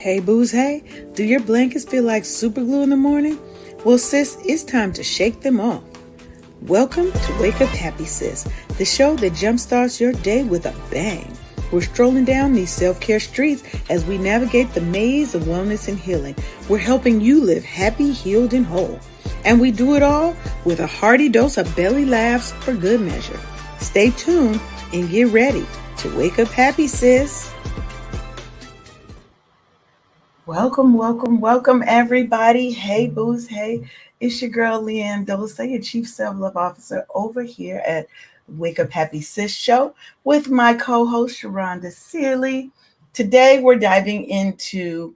Hey, booze, hey. Do your blankets feel like super glue in the morning? Well, sis, it's time to shake them off. Welcome to Wake Up Happy Sis, the show that jumpstarts your day with a bang. We're strolling down these self-care streets as we navigate the maze of wellness and healing. We're helping you live happy, healed, and whole. And we do it all with a hearty dose of belly laughs for good measure. Stay tuned and get ready to wake up happy, sis. Welcome, everybody. Hey, booze, hey. It's your girl, Leanne Dose, your Chief Self-Love Officer over here at Wake Up Happy Sis Show with my co-host, Sharonda Searley. Today, we're diving into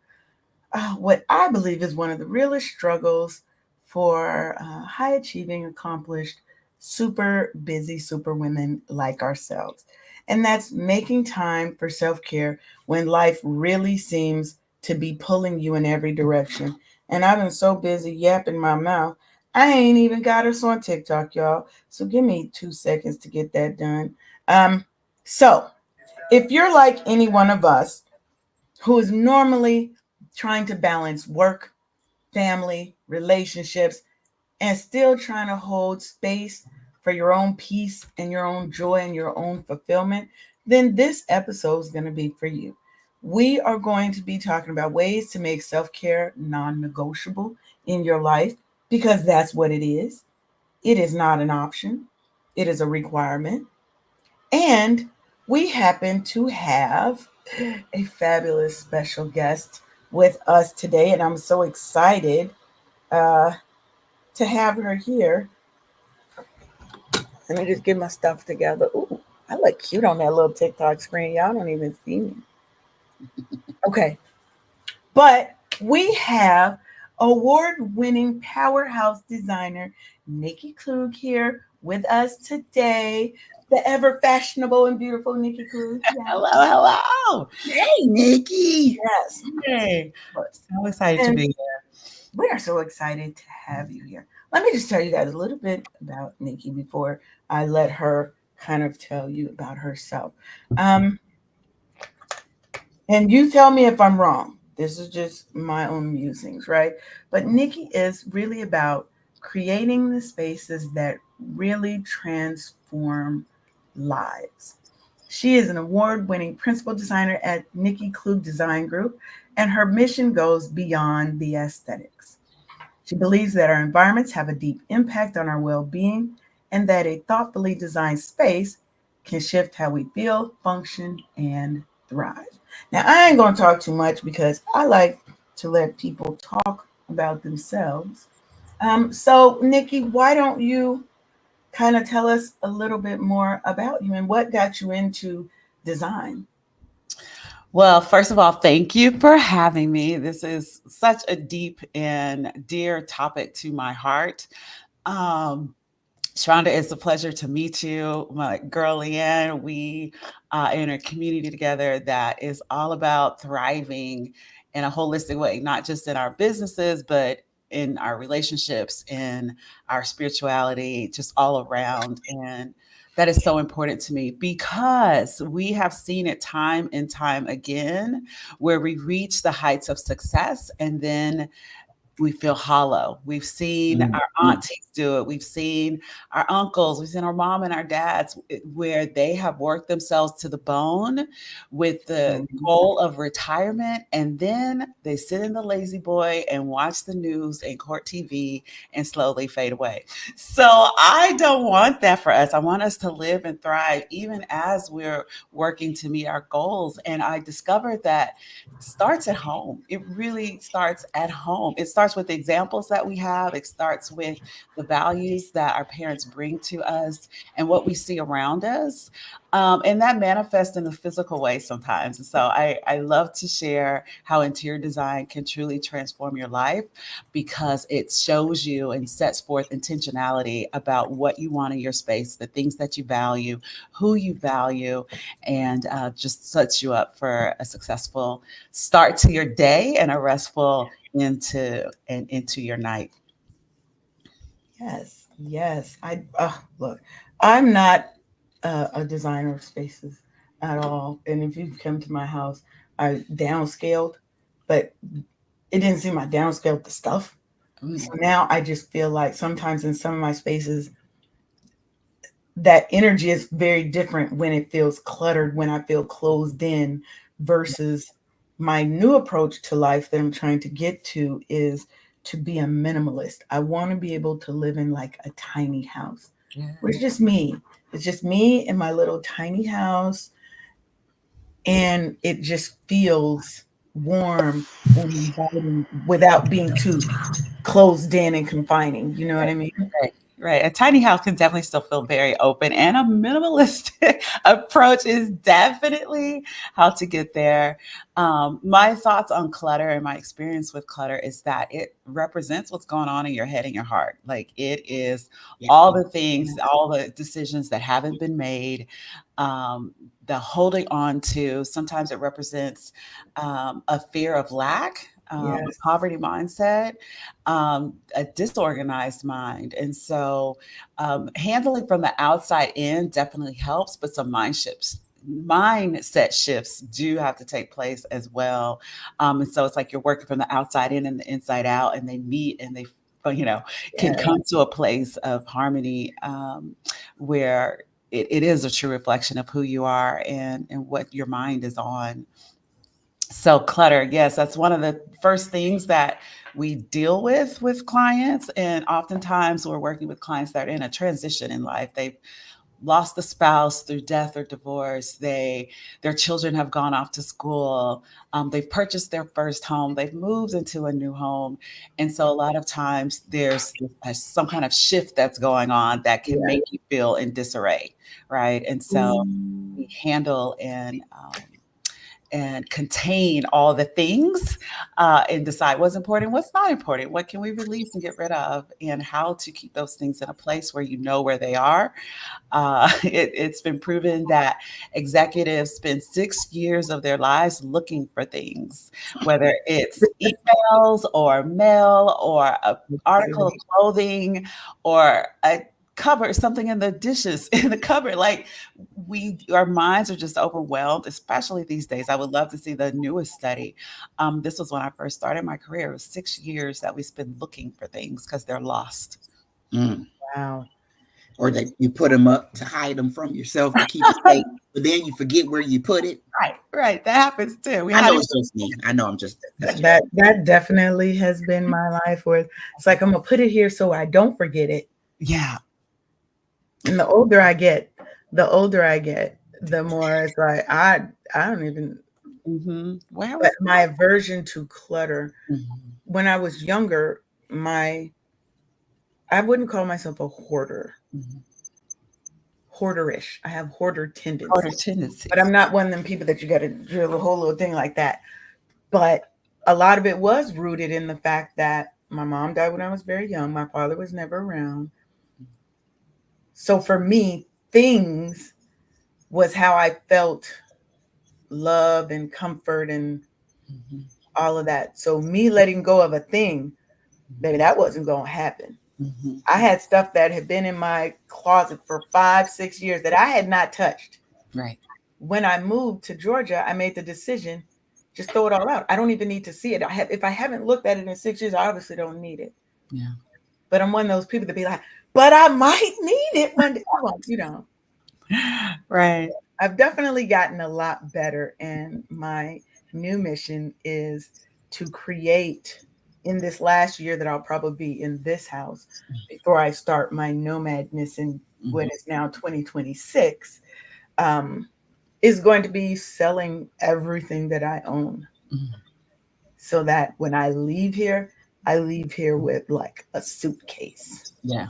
what I believe is one of the realest struggles for high-achieving, accomplished, super busy super women like ourselves. And that's making time for self-care when life really seems to be pulling you in every direction. And I've been so busy yapping my mouth, I ain't even got us on TikTok, y'all. So give me 2 seconds to get that done. So if you're like any one of us who is normally trying to balance work, family, relationships, and still trying to hold space for your own peace and your own joy and your own fulfillment, then this episode is going to be for you. We are going to be talking about ways to make self care non negotiable in your life because that's what it is. It is not an option, it is a requirement. And we happen to have a fabulous special guest with us today, and I'm so excited uh, to have her here. Let me just get my stuff together. Ooh, I look cute on that little TikTok screen. Y'all don't even see me. Okay. But we have award-winning powerhouse designer Nikki Klugh here with us today. The ever fashionable and beautiful Nikki Klugh. Yes. Hello. Hey, Nikki. Yes. Hey. So excited to be here. We are so excited to have you here. Let me just tell you guys a little bit about Nikki before I let her kind of tell you about herself. Um, and you tell me if I'm wrong. This is just my own musings, right? But Nikki is really about creating the spaces that really transform lives. She is an award winning principal designer at Nikki Klugh Design Group, and her mission goes beyond the aesthetics. She believes that our environments have a deep impact on our well being and that a thoughtfully designed space can shift how we feel, function, and thrive. Now, I ain't going to talk too much because I like to let people talk about themselves. So, Nikki, why don't you kind of tell us a little bit more about you and what got you into design? Well, first of all, thank you for having me. This is such a deep and dear topic to my heart. Um, Sharonda, it's a pleasure to meet you. My girl Leanne, we are in a community together that is all about thriving in a holistic way, not just in our businesses, but in our relationships, in our spirituality, just all around. And that is so important to me because we have seen it time and time again where we reach the heights of success and then we feel hollow. We've seen our aunties do it. We've seen our uncles, we've seen our mom and our dads where they have worked themselves to the bone with the goal of retirement. And then they sit in the lazy boy and watch the news and court TV and slowly fade away. So I don't want that for us. I want us to live and thrive even as we're working to meet our goals. And I discovered that starts at home. It really starts at home. It starts with the examples that we have. It starts with the values that our parents bring to us and what we see around us. And that manifests in a physical way sometimes. And so I love to share how interior design can truly transform your life because it shows you and sets forth intentionality about what you want in your space, the things that you value, who you value, and just sets you up for a successful start to your day and a restful into your night. Yes. I look. I'm not a designer of spaces at all, and if you've come to my house, I downscaled but it didn't seem I downscaled the stuff. So Mm, now I just feel like sometimes in some of my spaces, that energy is very different when it feels cluttered, when I feel closed in, versus my new approach to life that I'm trying to get to is to be a minimalist. I want to be able to live in like a tiny house yeah. where it's just me. It's just me in my little tiny house, and it just feels warm and inviting without being too closed in and confining. You know what I mean? Right, right. A tiny house can definitely still feel very open, and a minimalistic approach is definitely how to get there. My thoughts on clutter and my experience with clutter is that it represents what's going on in your head and your heart. Like it is Yeah. all the things, all the decisions that haven't been made, um, the holding on to. Sometimes it represents a fear of lack, a Yes. poverty mindset, a disorganized mind. And so handling from the outside in definitely helps, but some mindset shifts do have to take place as well. And so it's like you're working from the outside in and the inside out, and they meet and they, you know, can Yes. come to a place of harmony where it is a true reflection of who you are and what your mind is on. So clutter, yes, that's one of the first things that we deal with clients, and oftentimes we're working with clients that are in a transition in life. They've lost a spouse through death or divorce. Their children have gone off to school. They've purchased their first home. They've moved into a new home, and so a lot of times there's some kind of shift that's going on that can Yes. make you feel in disarray, right? And so we handle and contain all the things and decide what's important, what's not important, what can we release and get rid of, and how to keep those things in a place where you know where they are. It's been proven that executives spend 6 years of their lives looking for things, whether it's emails or mail or an article of clothing or a cover, something in the dishes in the cupboard. Like our minds are just overwhelmed, especially these days. I would love to see the newest study. This was when I first started my career. It was 6 years that we spend looking for things because they're lost. Mm. Wow. Or that you put them up to hide them from yourself to keep it safe, but then you forget where you put it. Right, right. That happens too. We I had know it. it's just me. I know I'm just that's just That definitely has been my life, where it's like I'm gonna put it here so I don't forget it. Yeah. And the older I get, the more it's like I don't even. Where But was my aversion to clutter, Mhm. when I was younger, my I wouldn't call myself a hoarder, Mhm. hoarderish. I have hoarder Harder tendencies, but tendencies. I'm not one of them people that you got to drill a whole little thing like that. But a lot of it was rooted in the fact that my mom died when I was very young. My father was never around. So for me, things was how I felt love and comfort and Mhm. all of that. So me letting go of a thing, baby, that wasn't going to happen. Mhm. I had stuff that had been in my closet for 5, 6 years that I had not touched. Right. When I moved to Georgia, I made the decision, just throw it all out. I don't even need to see it. If I haven't looked at it in 6 years, I obviously don't need it. Yeah. But I'm one of those people that be like, but I might need it one day. Well, Right. I've definitely gotten a lot better, and my new mission is to create in this last year that I'll probably be in this house before I start my nomadness in what Mhm. is now 2026, um, is going to be selling everything that I own, Mhm. so that when I leave here with like a suitcase. Yeah.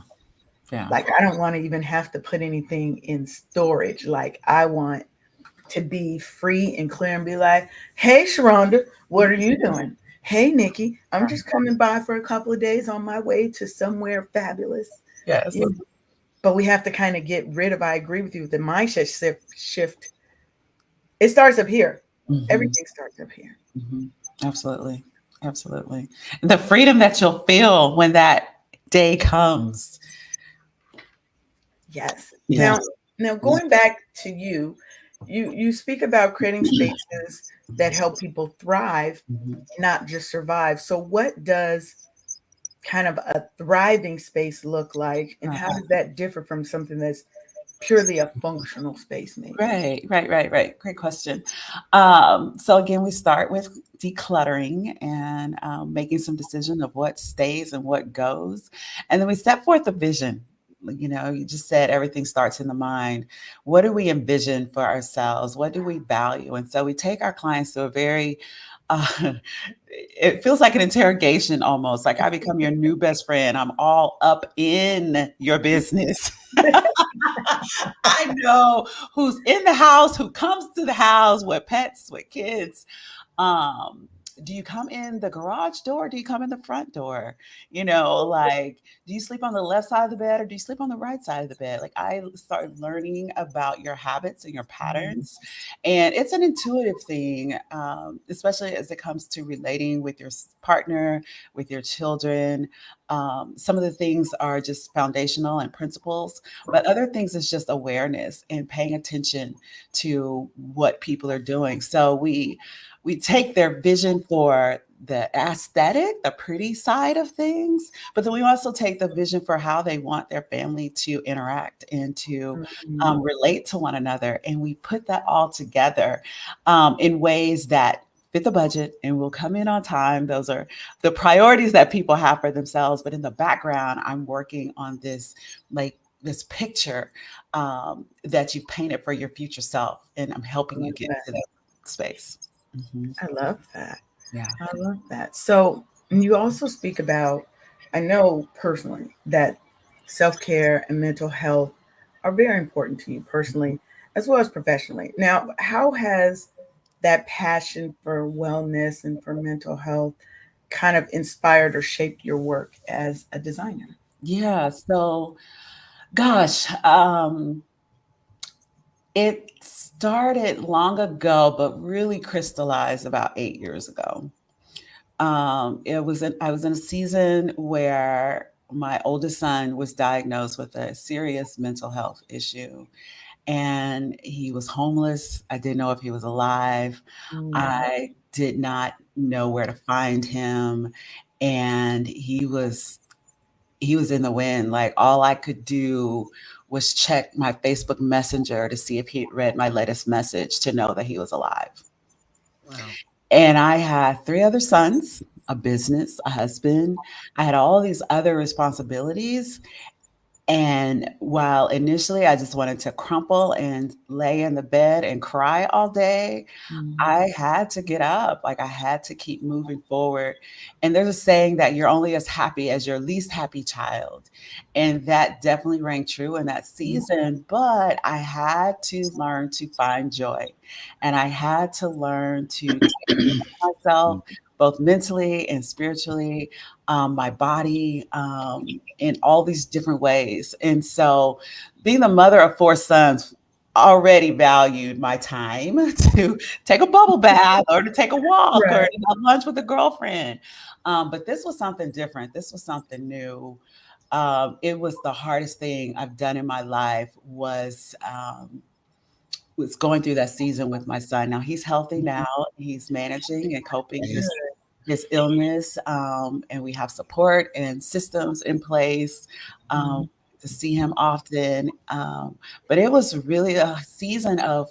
Yeah. Like I don't want to even have to put anything in storage. Like I want to be free and clear and be like, hey, Sharonda, what are you doing? Hey, Nikki, I'm just coming by for a couple of days on my way to somewhere fabulous. Yes. You know, but we have to kind of get rid of, I agree with you, the mindset shift. It starts up here. Mhm. Everything starts up here. Mhm. Absolutely. Absolutely. The freedom that you'll feel when that day comes. Yes. yeah. Now, going back to you, You speak about creating spaces that help people thrive, Mhm. not just survive. So what does kind of a thriving space look like, and how Uh-huh. does that differ from something that's purely a functional space maybe? Right. Great question. So again, we start with decluttering and making some decision of what stays and what goes, and then we set forth a vision. You know, you just said everything starts in the mind. What do we envision for ourselves? What do we value? And so we take our clients to a very uh, it feels like an interrogation almost. Like I become your new best friend. I'm all up in your business. I know who's in the house, who comes to the house with pets, with kids. Um, do you come in the garage door? Do you come in the front door? You know, like, do you sleep on the left side of the bed or do you sleep on the right side of the bed? Like, I started learning about your habits and your Mm, patterns. And it's an intuitive thing, especially as it comes to relating with your partner, with your children. Some of the things are just foundational and principles, but other things is just awareness and paying attention to what people are doing. So we take their vision for the aesthetic, the pretty side of things, but then we also take the vision for how they want their family to interact and to mm, relate to one another. And we put that all together in ways that fit the budget and will come in on time. Those are the priorities that people have for themselves. But in the background, I'm working on this like this picture that you've painted for your future self, and I'm I helping you love get that. to that space. Mhm. I love that. Yeah. I love that. So, and you also speak about, I know personally that self care and mental health are very important to you personally as well as professionally. Now, how has that passion for wellness and for mental health kind of inspired or shaped your work as a designer? Yeah. So, gosh, it started long ago, but really crystallized about 8 years ago. I was in a season where my oldest son was diagnosed with a serious mental health issue, and he was homeless. I didn't know if he was alive. Mm, I did not know where to find him, and he was in the wind. Like all I could do was check my Facebook Messenger to see if he read my latest message to know that he was alive. Wow. And I had 3 other sons, a business, a husband. I had all these other responsibilities, and while initially I just wanted to crumple and lay in the bed and cry all day, mm, I had to get up. Like I had to keep moving forward. And there's a saying that you're only as happy as your least happy child. And that definitely rang true in that mm, season. But I had to learn to find joy. And I had to learn to myself, both mentally and spiritually, my body, in all these different ways. And so, being the mother of 4 sons already valued my time to take a bubble bath or to take a walk or right. to have lunch with a girlfriend. But this was something different. This was something new. It was the hardest thing I've done in my life was going through that season with my son. Now he's healthy now. He's managing and coping his illness, and we have support and systems in place um, Mm, to see him often. But it was really a season of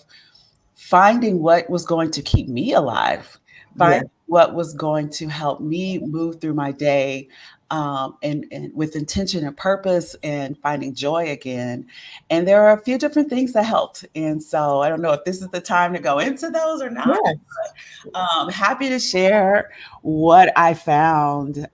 finding what was going to keep me alive, yeah. finding what was going to help me move through my day, and with intention and purpose and finding joy again. And there are a few different things that helped. And so I don't know if this is the time to go into those or not. Yeah. Happy to share what I found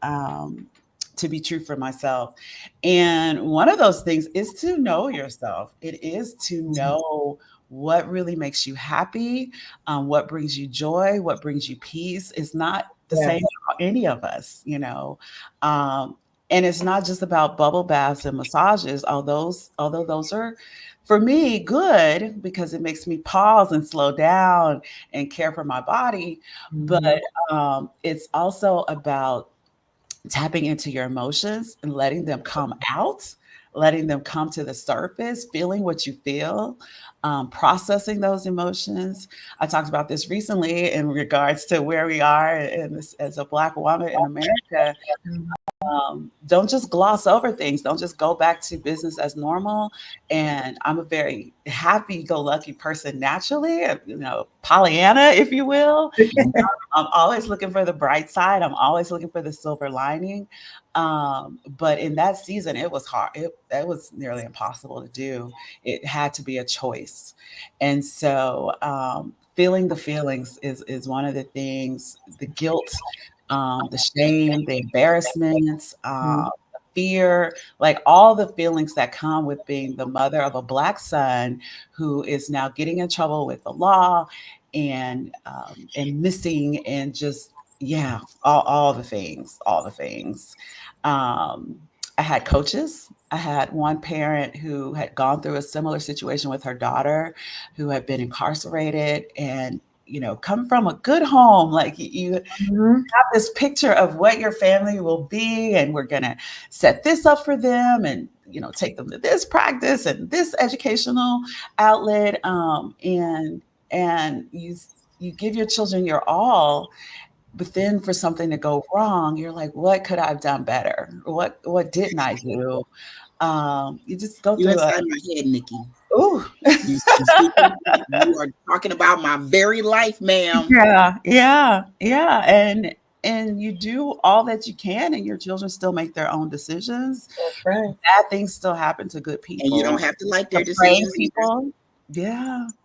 to be true for myself. And one of those things is to know yourself. It is to know what really makes you happy, what brings you joy, what brings you peace. It's not the Yes. same for any of us, you know. Um, and it's not just about bubble baths and massages, although those are for me good because it makes me pause and slow down and care for my body. But Mhm. it's also about tapping into your emotions and letting them come out letting them come to the surface, feeling what you feel, processing those emotions. I talked about this recently in regards to where we are in this, as a Black woman in America. Don't just gloss over things. Don't just go back to business as normal. And I'm a very happy-go-lucky person naturally, Pollyanna, if you will. I'm always looking for the bright side. I'm always looking for the silver lining. But in that season, it was hard. It was nearly impossible to do. It had to be a choice. And so feeling the feelings is one of the things, the guilt, the shame, the embarrassment, the fear, like all the feelings that come with being the mother of a Black son who is now getting in trouble with the law and missing and just yeah, all the things, all the things. Um, I had coaches. I had one parent who had gone through a similar situation with her daughter, who had been incarcerated and come from a good home. Like you have this picture of what your family will be, and we're gonna set this up for them, and take them to this practice and this educational outlet, and you give your children your all, but then for something to go wrong, you're like, what could I have done better? What didn't I do? You just go You through a inside my head, Nikki. ooh. You speaking, you are talking about my very life, ma'am. Yeah. And you do all that you can, and your children still make their own decisions. That's right. Bad things still happen to good And you don't people, have to like to their brave decisions either. people.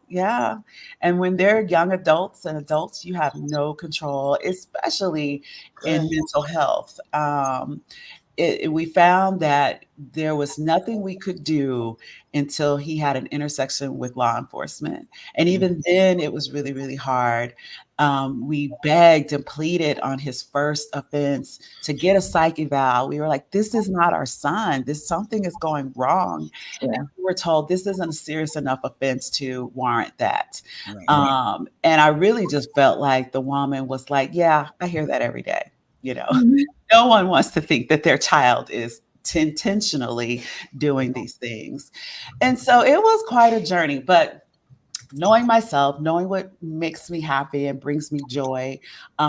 Yeah. And when they're young adults and adults, you have no control, especially in Correct. mental health. We found that there was nothing we could do until he had an intersection with law enforcement. And even then, it was really, really hard. We begged and pleaded on his first offense to get a psych eval. We were like, this is not our son. Something is going wrong. Yeah. And we were told this isn't a serious enough offense to warrant that. Right. And I really just felt like the woman was like, yeah, I hear that every day. You know, Mhm. no one wants to think that their child is intentionally doing these things. And so it was quite a journey, but knowing myself, knowing what makes me happy and brings me joy.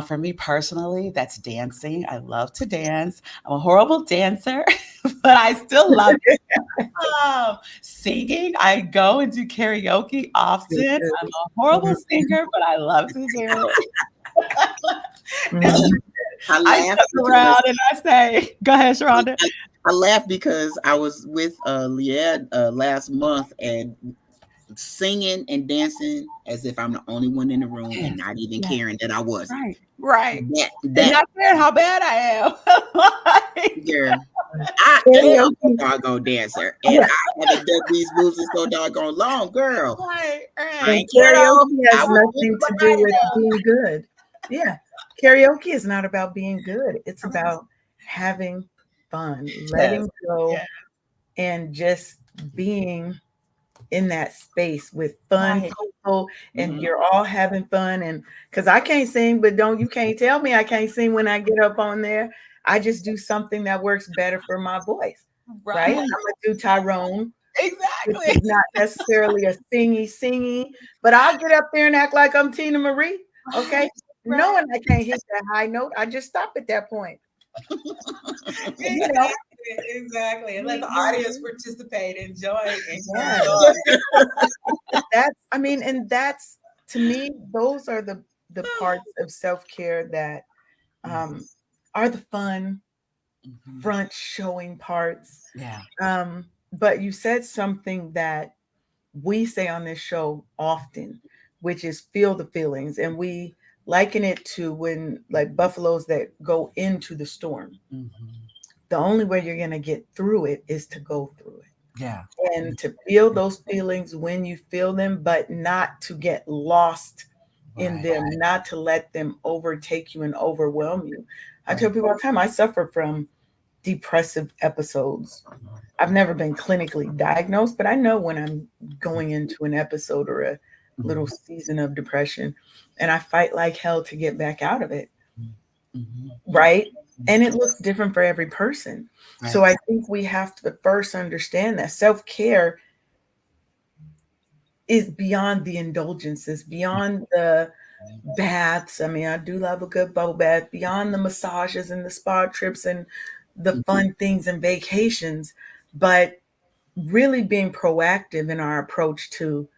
For me personally, that's dancing. I love to dance. I'm a horrible dancer, but I still love it. Singing, I go and do karaoke often. I'm a horrible singer, but I love to do it. Mhm. I I laugh look because around and I say, go ahead, Sharonda. I laugh because I was with Leanne last month and singing and dancing as if I'm the only one in the room and Yes, not even yes, caring that I wasn't. right. And That not caring how bad I am. Like, girl, I am a Karaoke. doggone dancer, and Yeah. I haven't done these moves in so doggone long, girl. I And right. ain't care though. karaoke I has was with nothing my to do body with though. being good. Yeah. Karaoke is not about being good. It's about having fun, Yes, letting go, yeah, and just being in that space with fun right. people, and Mhm. you're all having fun. And because I can't sing, but don't you can't tell me I can't sing when I get up on there. I just do something that works better for my voice, right? I'm Right. gonna do Tyrone, which Exactly. is not necessarily a singy, but I'll get up there and act like I'm Tina Marie, okay? Right. Right. Knowing I can't hit that high note, I just stop at that point, you know? Exactly. And let the audience participate, enjoy, Yeah. enjoy. That's, I mean, and that's, to me, those are the parts of self-care that um are the fun, Mhm. front showing parts. Yeah. But you said something that we say on this show often, which is feel the feelings. And we liken it to when, like, buffaloes that go into the storm. Mhm. The only way you're going to get through it is to go through Yeah. it and to feel those feelings when you feel them, but not to get lost in Right. them, not to let them overtake you and overwhelm you. I tell Right. people all the time, I suffer from depressive episodes. I've never been clinically diagnosed, but I know when I'm going into an episode or a little Mhm. season of depression, and I fight like hell to get back out of it, Mhm. right? and it looks different for every person. Right. So I think we have to first understand that self-care is beyond the indulgences, beyond the baths. I mean, I do love a good bubble bath, beyond the massages and the spa trips and the fun things and vacations, but really being proactive in our approach to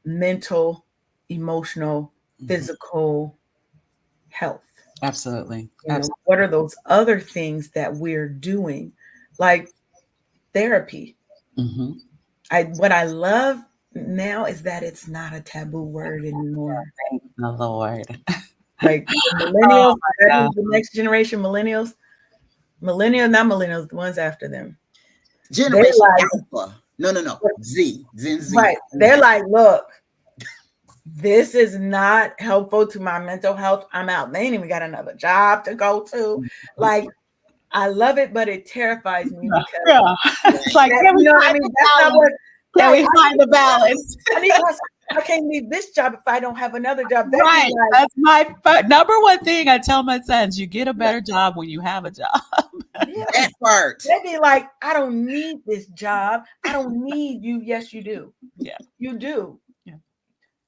mental, emotional, Mhm. physical health. Absolutely. You know, what are those other things that we're doing? Like therapy. Mm-hmm. What I love now is that it's not a taboo word anymore. Thank the Lord. Like the Oh millennials, my God. the next generation not millennials, the ones after them. They're Generation like, Alpha. No, no, no. Z. Gen Z. right. They're like, look, this is not helpful to my mental health. I'm out. They ain't even got another job to go to. Like, I love it, but it terrifies me because Yeah. It's like, that, can you we know what I find mean? the That's not balance? what, Can right. we find the balance? I need my, I can't leave this job if I don't have another job. That'd be Right. like, That's my number one thing I tell my sons. You get a better job when you have a job. yes. That part. They'd be like, I don't need this job. I don't need you. Yes, you do. Yeah. You do. Yeah.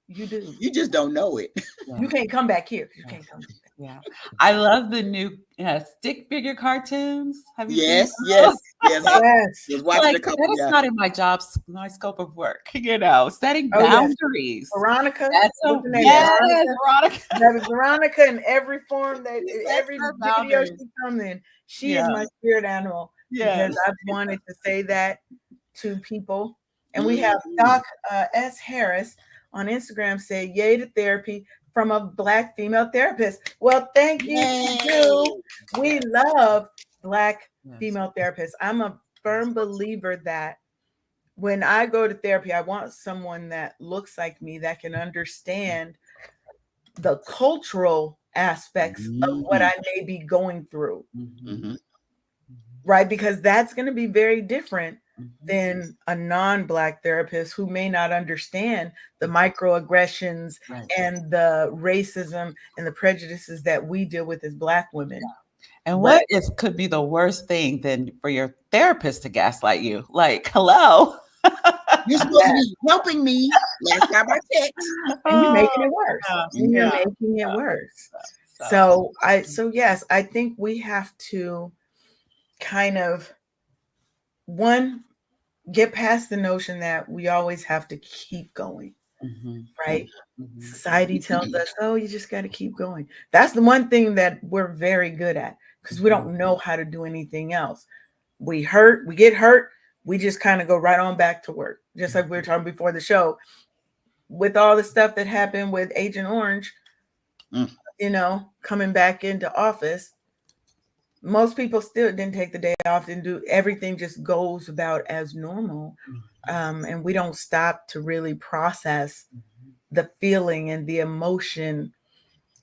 You do. You just don't know it. Yeah. You can't come back here. You Yeah. can't come back. Yeah. I love the new stick figure cartoons. Have you seen Yes, those? yes, yes. I Yes. was watching Like a couple. that is Yeah. not in my scope of work, setting Oh, yes. boundaries. Veronica. That's What's her name? yes, Veronica. Veronica. That is Veronica in every form that She sets every her video boundaries. she comes in. She is Yeah. my spirit animal because Yes. I've wanted to say that to people. And we have Mhm. Doc S. Harris on Instagram say, yay to therapy from a Black female therapist. Well, thank you to Yay. you. We Yes. love Black Yes. female therapists. I'm a firm believer that when I go to therapy, I want someone that looks like me that can understand the cultural aspects of what Mhm. I may be going through, Mhm. Mhm. right? Because that's going to be very different Mhm. than a non-Black therapist who may not understand the microaggressions Right. and the racism and the prejudices that we deal with as Black women. And But what is could be the worst thing than for your therapist to gaslight you? Like, hello. You're supposed to yeah, be helping me. Last time I checked. and you're Oh, making it worse. yeah, And you're yeah, Mhm. making it worse. so So yes, I think we have to kind of one get past the notion that we always have to keep going, mhm, right? mhm, Society tells us, oh, you just got to keep going. That's the one thing that we're very good at because we mhm, don't know how to do anything else. We get hurt, we just kind of go right on back to work. Just like we were talking before the show, with all the stuff that happened with Agent Orange, Mm. coming back into office, most people still didn't take the day off, didn't do everything, just goes about as normal. And we don't stop to really process the feeling and the emotion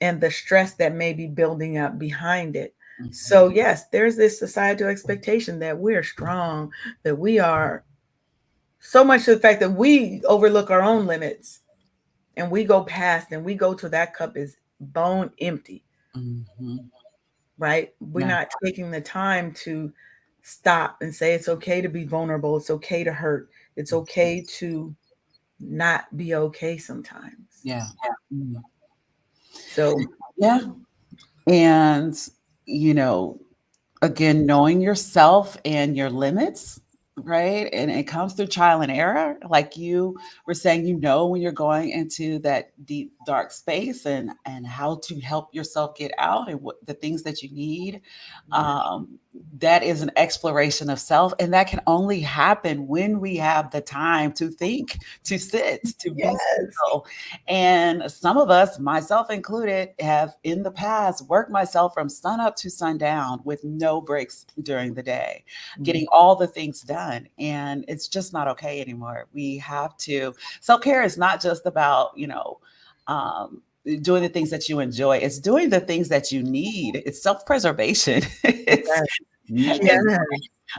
and the stress that may be building up behind it. mhm, So, yes, there's this societal expectation that we're strong, that we are so much to the fact that we overlook our own limits and we go past and we go to that cup is bone empty, mhm. right? We're Yeah, not taking the time to stop and say it's okay to be vulnerable. It's okay to hurt. It's okay to not be okay sometimes. yeah, mm, So, yeah. And you know, again, knowing yourself and your limits, right? And it comes through trial and error. Like you were saying, when you're going into that deep, dark space and how to help yourself get out and what the things that you need. yeah. Um, that is an exploration of self. And that can only happen when we have the time to think, to sit, to be Yes. still. And some of us, myself included, have in the past worked myself from sun up to sundown with no breaks during the day, getting all the things done. And it's just not okay anymore. We have to, self care is not just about, doing the things that you enjoy. It's doing the things that you need. It's self preservation. it's Yes. it's Mhm. Yes.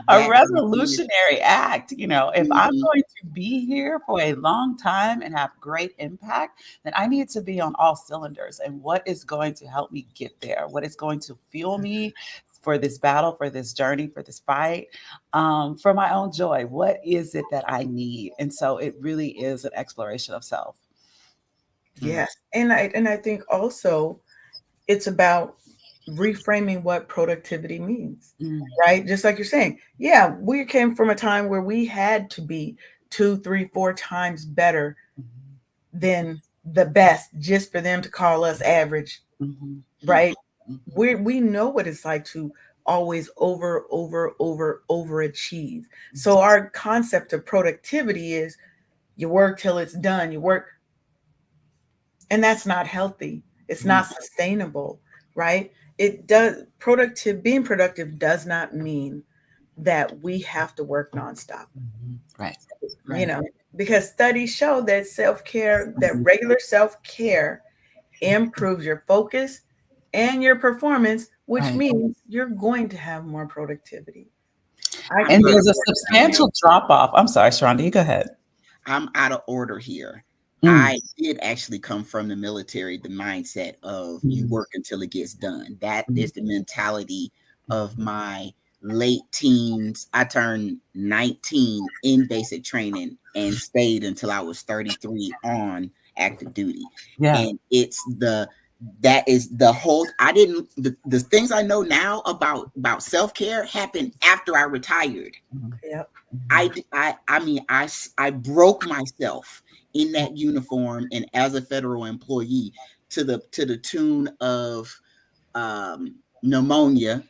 a That is it. revolutionary act. If I'm Mhm. going to be here for a long time and have great impact, then I need to be on all cylinders. And what is going to help me get there? What is going to fuel me, for this battle, for this journey, for this fight, for my own joy. What is it that I need? And so it really is an exploration of self. Mm. Yes. And I think also it's about reframing what productivity means, Mm, right? Just like you're saying, yeah, we came from a time where we had to be two, three, four times better mhm, than the best just for them to call us average, mhm, Mm. right? Mhm. We know what it's like to always overachieve. So our concept of productivity is you work till it's done. You work, and that's not healthy. It's Mm. not sustainable, right? It does productive being productive does not mean that we have to work nonstop, mhm. Right, you right. know, because studies show that self-care, that Mhm, regular self-care improves your focus and your performance, which right. means you're going to have more productivity. I I'm And can't out of there's a order here. substantial drop off. I'm sorry, Sharonda, you go ahead. I'm out of order here. Mm, I did actually come from the military, the mindset of you mm, work until it gets done. That mm, is the mentality of my late teens. I turned 19 in basic training and stayed until I was 33 on active duty. yeah. And it's that is the whole I didn't the things I know now about self-care happened after I retired. Mhm, Yep. mhm, I mean, I broke myself in that uniform and as a federal employee to the tune of pneumonia,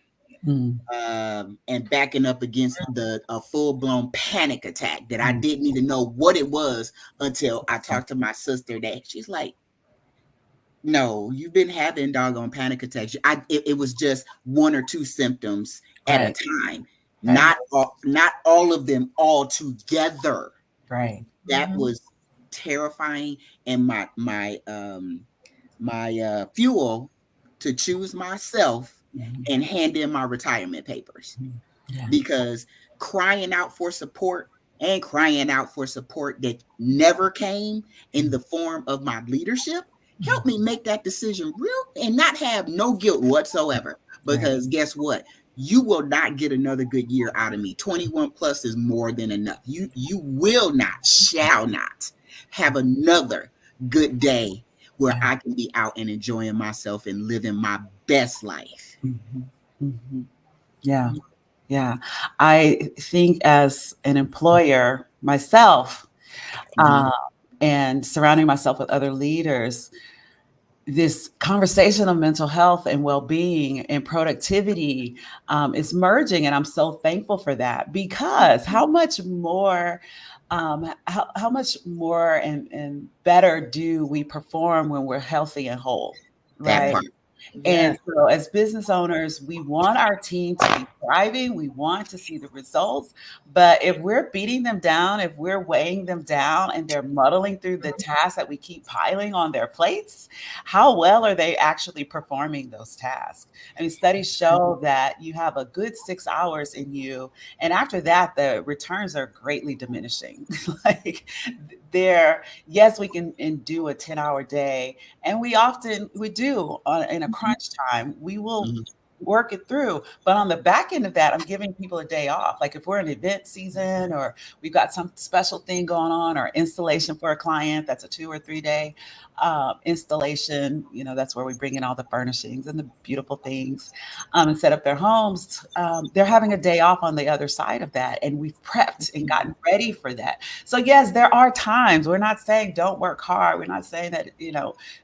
mm, and backing up against the a full blown panic attack that I mm. didn't even know what it was until I talked to my sister. That she's like, no, you've been having doggone panic attacks. It was just one or two symptoms at a Right, time, right, not all of them all together. right. That Mhm. was terrifying, and my fuel to choose myself Mhm, and hand in my retirement papers, mhm. Yeah. because crying out for support and crying out for support that never came in the form of my leadership helped me make that decision real and not have no guilt whatsoever. Right. Because guess what? You will not get another good year out of me. 21 plus is more than enough. You will not, shall not have another good day where Yeah. I can be out and enjoying myself and living my best life. Mhm, mhm. Yeah. Yeah. I think as an employer myself, Mhm. uh, and surrounding myself with other leaders, this conversation of mental health and well-being and productivity is merging, and I'm so thankful for that, because how much more and better do we perform when we're healthy and whole, That right? part. And Yes. so, as business owners, we want our team to be thriving. We want to see the results. But if we're beating them down, if we're weighing them down and they're muddling through the tasks that we keep piling on their plates, how well are they actually performing those tasks? I mean, studies show that you have a good 6 hours in you. And after that, the returns are greatly diminishing. Like, yes, we can do a 10-hour day, and we do in a crunch time. We will Mhm. work it through, but on the back end of that, I'm giving people a day off. Like if we're in event season, or we've got some special thing going on, or installation for a client, that's a 2 or 3 day installation. That's where we bring in all the furnishings and the beautiful things, and set up their homes. They're having a day off on the other side of that, and we've prepped and gotten ready for that. So yes, there are times. We're not saying don't work hard. We're not saying that,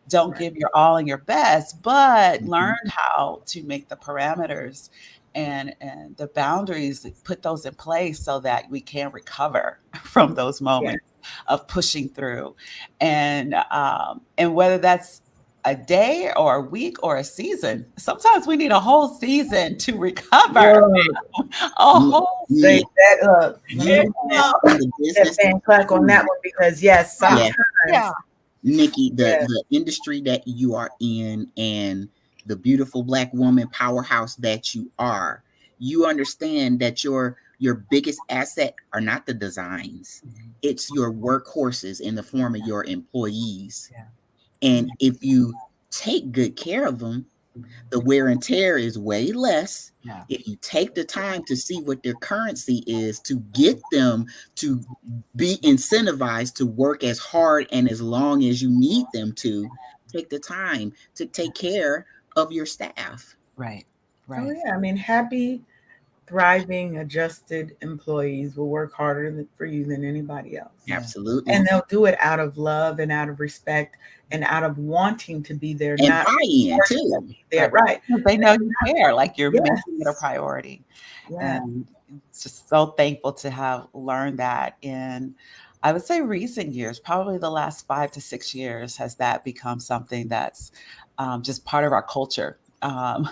don't Right. give your all and your best, but learn Mhm. how to make the parameters and the boundaries, put those in place so that we can recover from those Yeah. moments of pushing through. And whether that's a day or a week or a season, sometimes we need a whole season to recover. Look, A Ni- whole say Ni- that up. Let me season. in the that business fan clack on that industry, one, because yes, Yeah, sometimes yeah, yeah, Nikki, yes. the industry that you are in and the beautiful Black woman powerhouse that you are, you understand that your biggest asset are not the designs, Mhm. it's your workhorses in the form of your employees. Yeah, And if you take good care of them, The wear and tear is way less Yeah. if you take the time to see what their currency is to get them to be incentivized to work as hard and as long as you need them to. Take the time to take care of your staff. Right. Oh, Right. yeah. I mean, happy, thriving, adjusted employees will work harder for you than anybody else. Yeah. And Absolutely. they'll do it out of love and out of respect and out of wanting to be there, And not buy-in forcing to too. be there. Right. Right. Because they know you care, like you're making it a Yes. priority. Yeah. And it's just so thankful to have learned that in, I would say, recent years, probably the last 5 to 6 years, has that become something that's just part of our culture.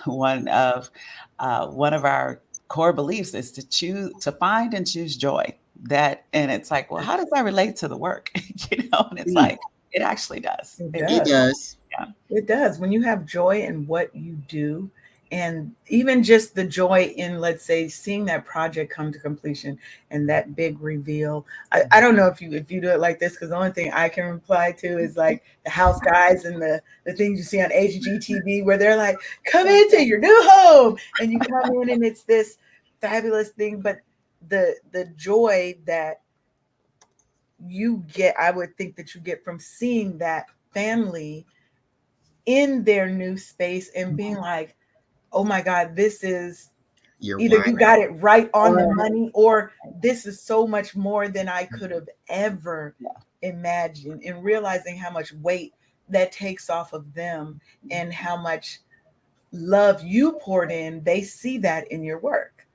One of our core beliefs is to find and choose joy. That, and it's like, well, how does that relate to the work? And it's Mm, like, it actually does. It It it does. really, does. yeah. It does. When you have joy in what you do, and even just the joy in, let's say, seeing that project come to completion and that big reveal. I don't know if you do it like this, because the only thing I can reply to is like the house guys and the things you see on HGTV where they're like, come into your new home, and you come in and it's this fabulous thing. But the joy that you get, I would think that you get from seeing that family in their new space and being like, oh my God, this is Your either why. you got it right on the Or money, or this is so much more than I could have ever yeah. imagined, and realizing how much weight that takes off of them and how much love you poured in. They see that in your work,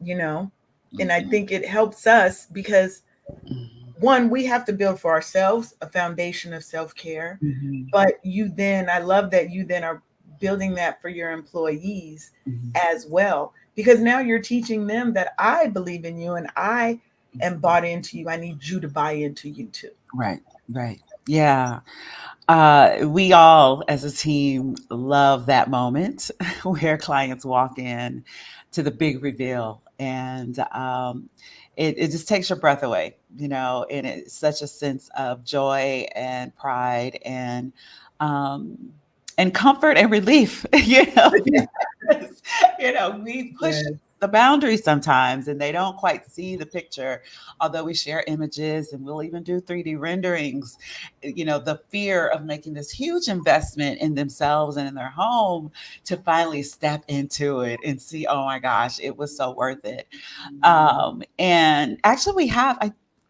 you know? And I Mhm. think it helps us because, Mhm. one, we have to build for ourselves a foundation of self care. Mhm. But you then, I love that you then are building that for your employees Mhm. as well, because now you're teaching them that I believe in you and I am bought into you. I need you to buy into you too. Right, right. Yeah. We all, as a team, love that moment where clients walk in to the big reveal, and it just takes your breath away, and it's such a sense of joy and pride um, and comfort and relief, because, we push Yes, the boundaries sometimes and they don't quite see the picture, although we share images and we'll even do 3D renderings. The fear of making this huge investment in themselves and in their home to finally step into it and see, oh my gosh, it was so worth it. And actually,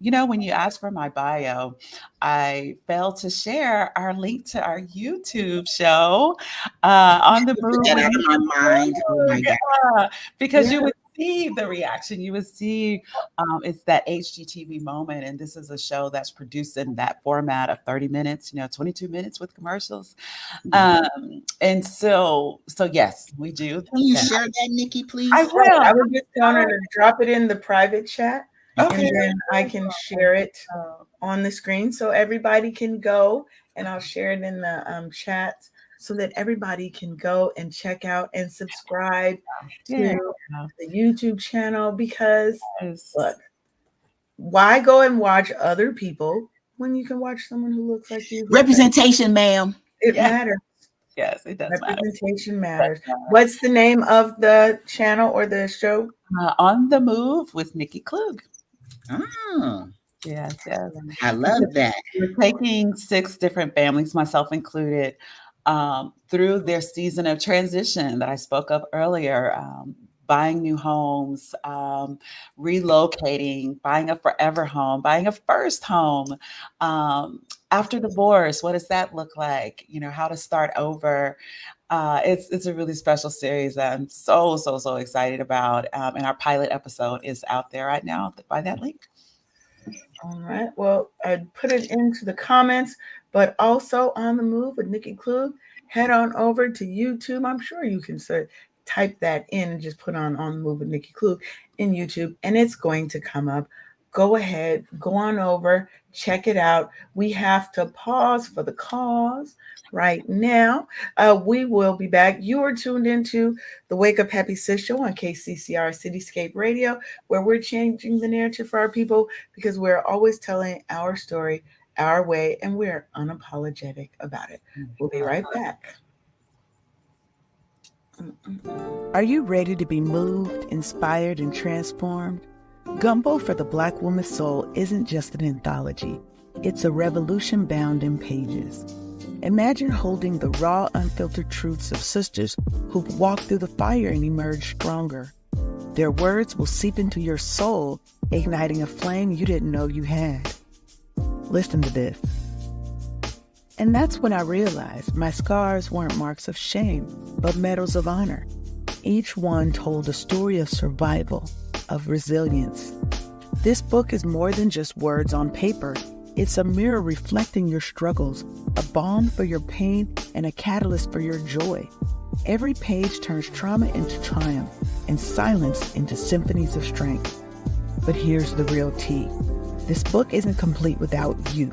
when you asked for my bio, I failed to share our link to our YouTube show, on the Put move that with out of my Nikki mind. Oh Klugh. my God. Yeah, because yeah, you would see the reaction. You would see, it's that HGTV moment, and this is a show that's produced in that format of 30 minutes, 22 minutes with commercials. And so yes, we do. Can you And share that, Nikki, I please? will. I would just tell her to drop it in the private chat, and Okay. then I can share it on the screen so everybody can go, and I'll share it in the chat so that everybody can go and check out and subscribe Yeah. to the YouTube channel. Because look, Yes. why go and watch other people when you can watch someone who looks like you different? Representation, ma'am. It Yes. matters. Yes, it does matter. Representation matters. What's the name of the channel or the show? On the move with Nikki Klugh. Oh, Yes, yes. I love Because that. we're taking 6 different families, myself included, through their season of transition that I spoke of earlier, buying new homes, relocating, buying a forever home, buying a first home, um, after divorce. What does that look like? How to start over. It's a really special series that I'm so, so, so excited about, and our pilot episode is out there right now by that link. All right. Well, I put it into the comments, but also on the move with Nikki Klugh. Head on over to YouTube. I'm sure you can type that in and just put on the move with Nikki Klugh in YouTube, and it's going to come up. Go ahead, go on over, check it out. We have to pause for the cause right now. We will be back. You are tuned into the Wake Up Happy Sis show on KCCR Cityscape Radio, where we're changing the narrative for our people because we're always telling our story our way and we're unapologetic about it. We'll be right back. Are you ready to be moved, inspired, and transformed? Gumbo for the Black Woman's Soul isn't just an anthology. It's a revolution bound in pages. Imagine holding the raw, unfiltered truths of sisters who've walked through the fire and emerged stronger. Their words will seep into your soul, igniting a flame you didn't know you had. Listen to this. And that's when I realized my scars weren't marks of shame, but medals of honor. Each one told a story of survival, of resilience. This book is more than just words on paper. It's a mirror reflecting your struggles, a balm for your pain, and a catalyst for your joy. Every page turns trauma into triumph and silence into symphonies of strength. But here's the real tea. This book isn't complete without you.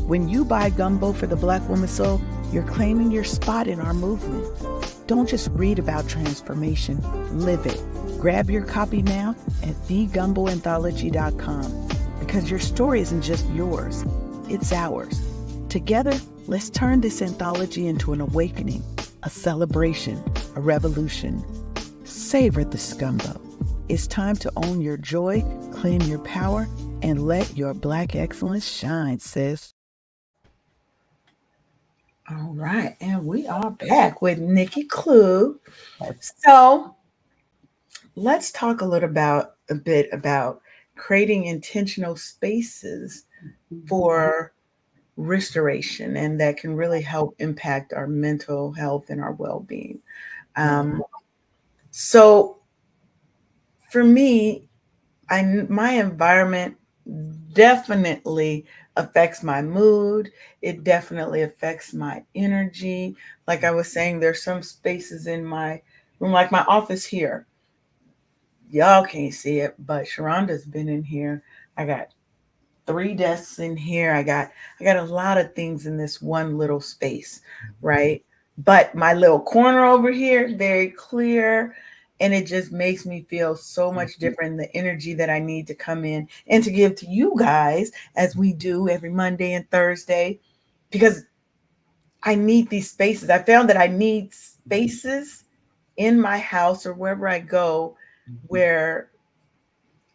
When you buy Gumbo for the Black Woman's Soul, you're claiming your spot in our movement. Don't just read about transformation, live it. Grab your copy now at thegumboanthology.com because your story isn't just yours, it's ours. Together, let's turn this anthology into an awakening, a celebration, a revolution. Savor the Gumbo. It's time to own your joy, claim your power, and let your Black excellence shine, sis. All right, and we are back with Nikki Klugh. So let's talk a bit about creating intentional spaces for restoration, and that can really help impact our mental health and our well-being. So for me, my environment definitely affects my mood. It definitely affects my energy. Like I was saying, there's some spaces in my room, like my office here. Y'all can't see it, but Sharonda's been in here. I got 3 desks in here. I got a lot of things in this one little space, right? But my little corner over here, very clear, and it just makes me feel so much different. The energy that I need to come in and to give to you guys, as we do every Monday and Thursday, because I need these spaces. I found that I need spaces in my house or wherever I go where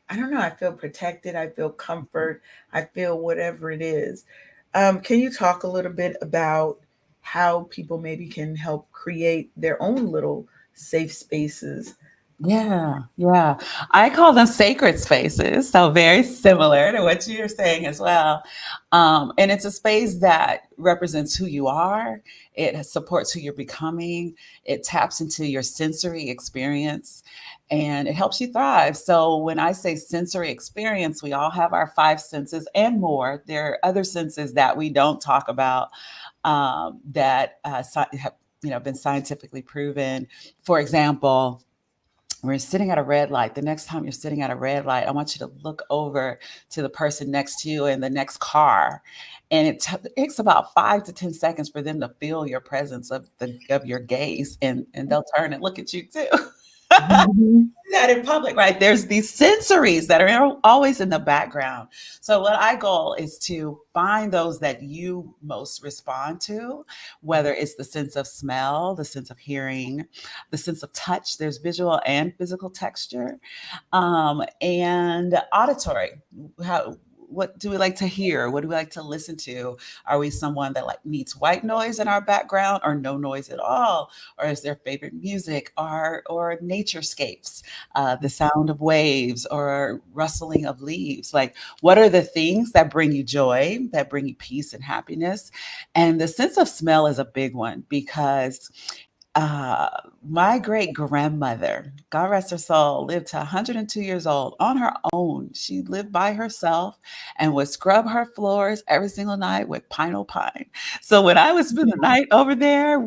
I don't know, I feel protected, I feel comfort, I feel whatever it is. Can you talk a little bit about how people maybe can help create their own little safe spaces? Yeah, yeah. I call them sacred spaces. So very similar to what you're saying as well. And it's a space that represents who you are. It supports who you're becoming. It taps into your sensory experience and it helps you thrive. So when I say sensory experience, we all have our five senses and more. There are other senses that we don't talk about that have been scientifically proven. For example, we're sitting at a red light. The next time you're sitting at a red light, I want you to look over to the person next to you in the next car. And it takes about 5 to 10 seconds for them to feel your presence of your gaze, and they'll turn and look at you too. Mhm. That in public, right? There's these sensories that are always in the background. So what I goal is to find those that you most respond to, whether it's the sense of smell, the sense of hearing, the sense of touch. There's visual and physical texture, and auditory. What do we like to hear? What do we like to listen to? Are we someone that like needs white noise in our background or no noise at all? Or is their favorite music or naturescapes, the sound of waves or rustling of leaves? Like, what are the things that bring you joy, that bring you peace and happiness? And the sense of smell is a big one because uh, my great grandmother, God rest her soul, lived to 102 years old on her own. She lived by herself and would scrub her floors every single night with pine pine. So when I would spend the night over there,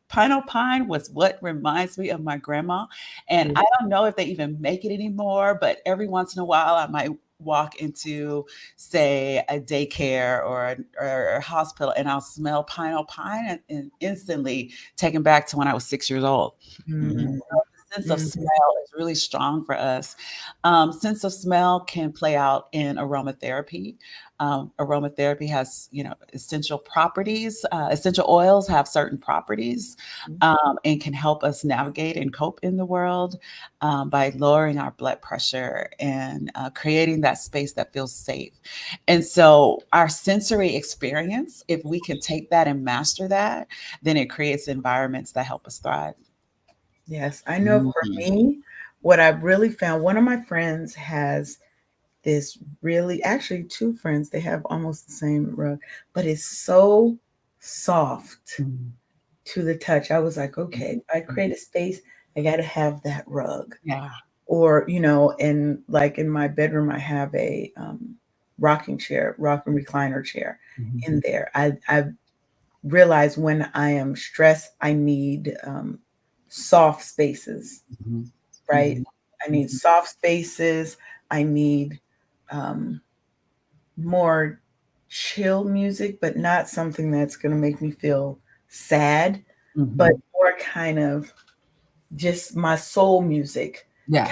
pine pine was what reminds me of my grandma. And I don't know if they even make it anymore, but every once in a while I might walk into, say, a daycare or a hospital, and I'll smell pine and instantly taken back to when I was 6 years old. Mm. The sense of Mhm. smell is really strong for us. Sense of smell can play out in aromatherapy. Aromatherapy has, essential properties. Essential oils have certain properties, and can help us navigate and cope in the world, by lowering our blood pressure and creating that space that feels safe. And so, our sensory experience, if we can take that and master that, then it creates environments that help us thrive. Yes, I know for Mhm. me, what I've really found, one of my friends has this really, actually two friends, they have almost the same rug, but it's so soft Mhm. to the touch. I was like, okay, Mhm. if I create a space, I got to have that rug. Yeah. Or, and like in my bedroom, I have a rocking chair, rocking recliner chair Mhm. in there. I realize when I am stressed, I need soft spaces, Mhm. right? Mhm. I need Mhm. soft spaces. I need um, more chill music, but not something that's going to make me feel sad, but Mhm. more kind of just my soul music Yeah.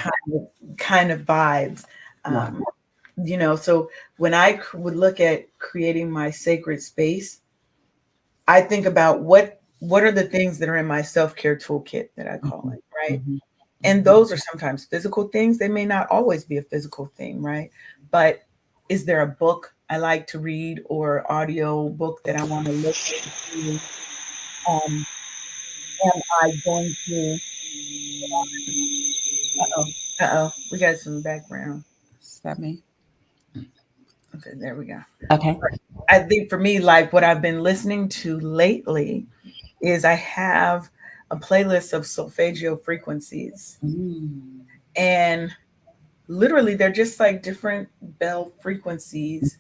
kind of vibes. Yeah. Um, so when I would look at creating my sacred space, I think about what are the things that are in my self-care toolkit that I call Mhm. it, right? Mhm. And Mhm. those are sometimes physical things. They may not always be a physical thing, right? But is there a book I like to read or audio book that I want to listen to? Um, am I going to? Uh-oh, uh-oh, we got some background. Is that me? Okay, there we go. Okay. I think for me, like what I've been listening to lately is I have a playlist of solfeggio frequencies, Mm. and literally they're just like different bell frequencies.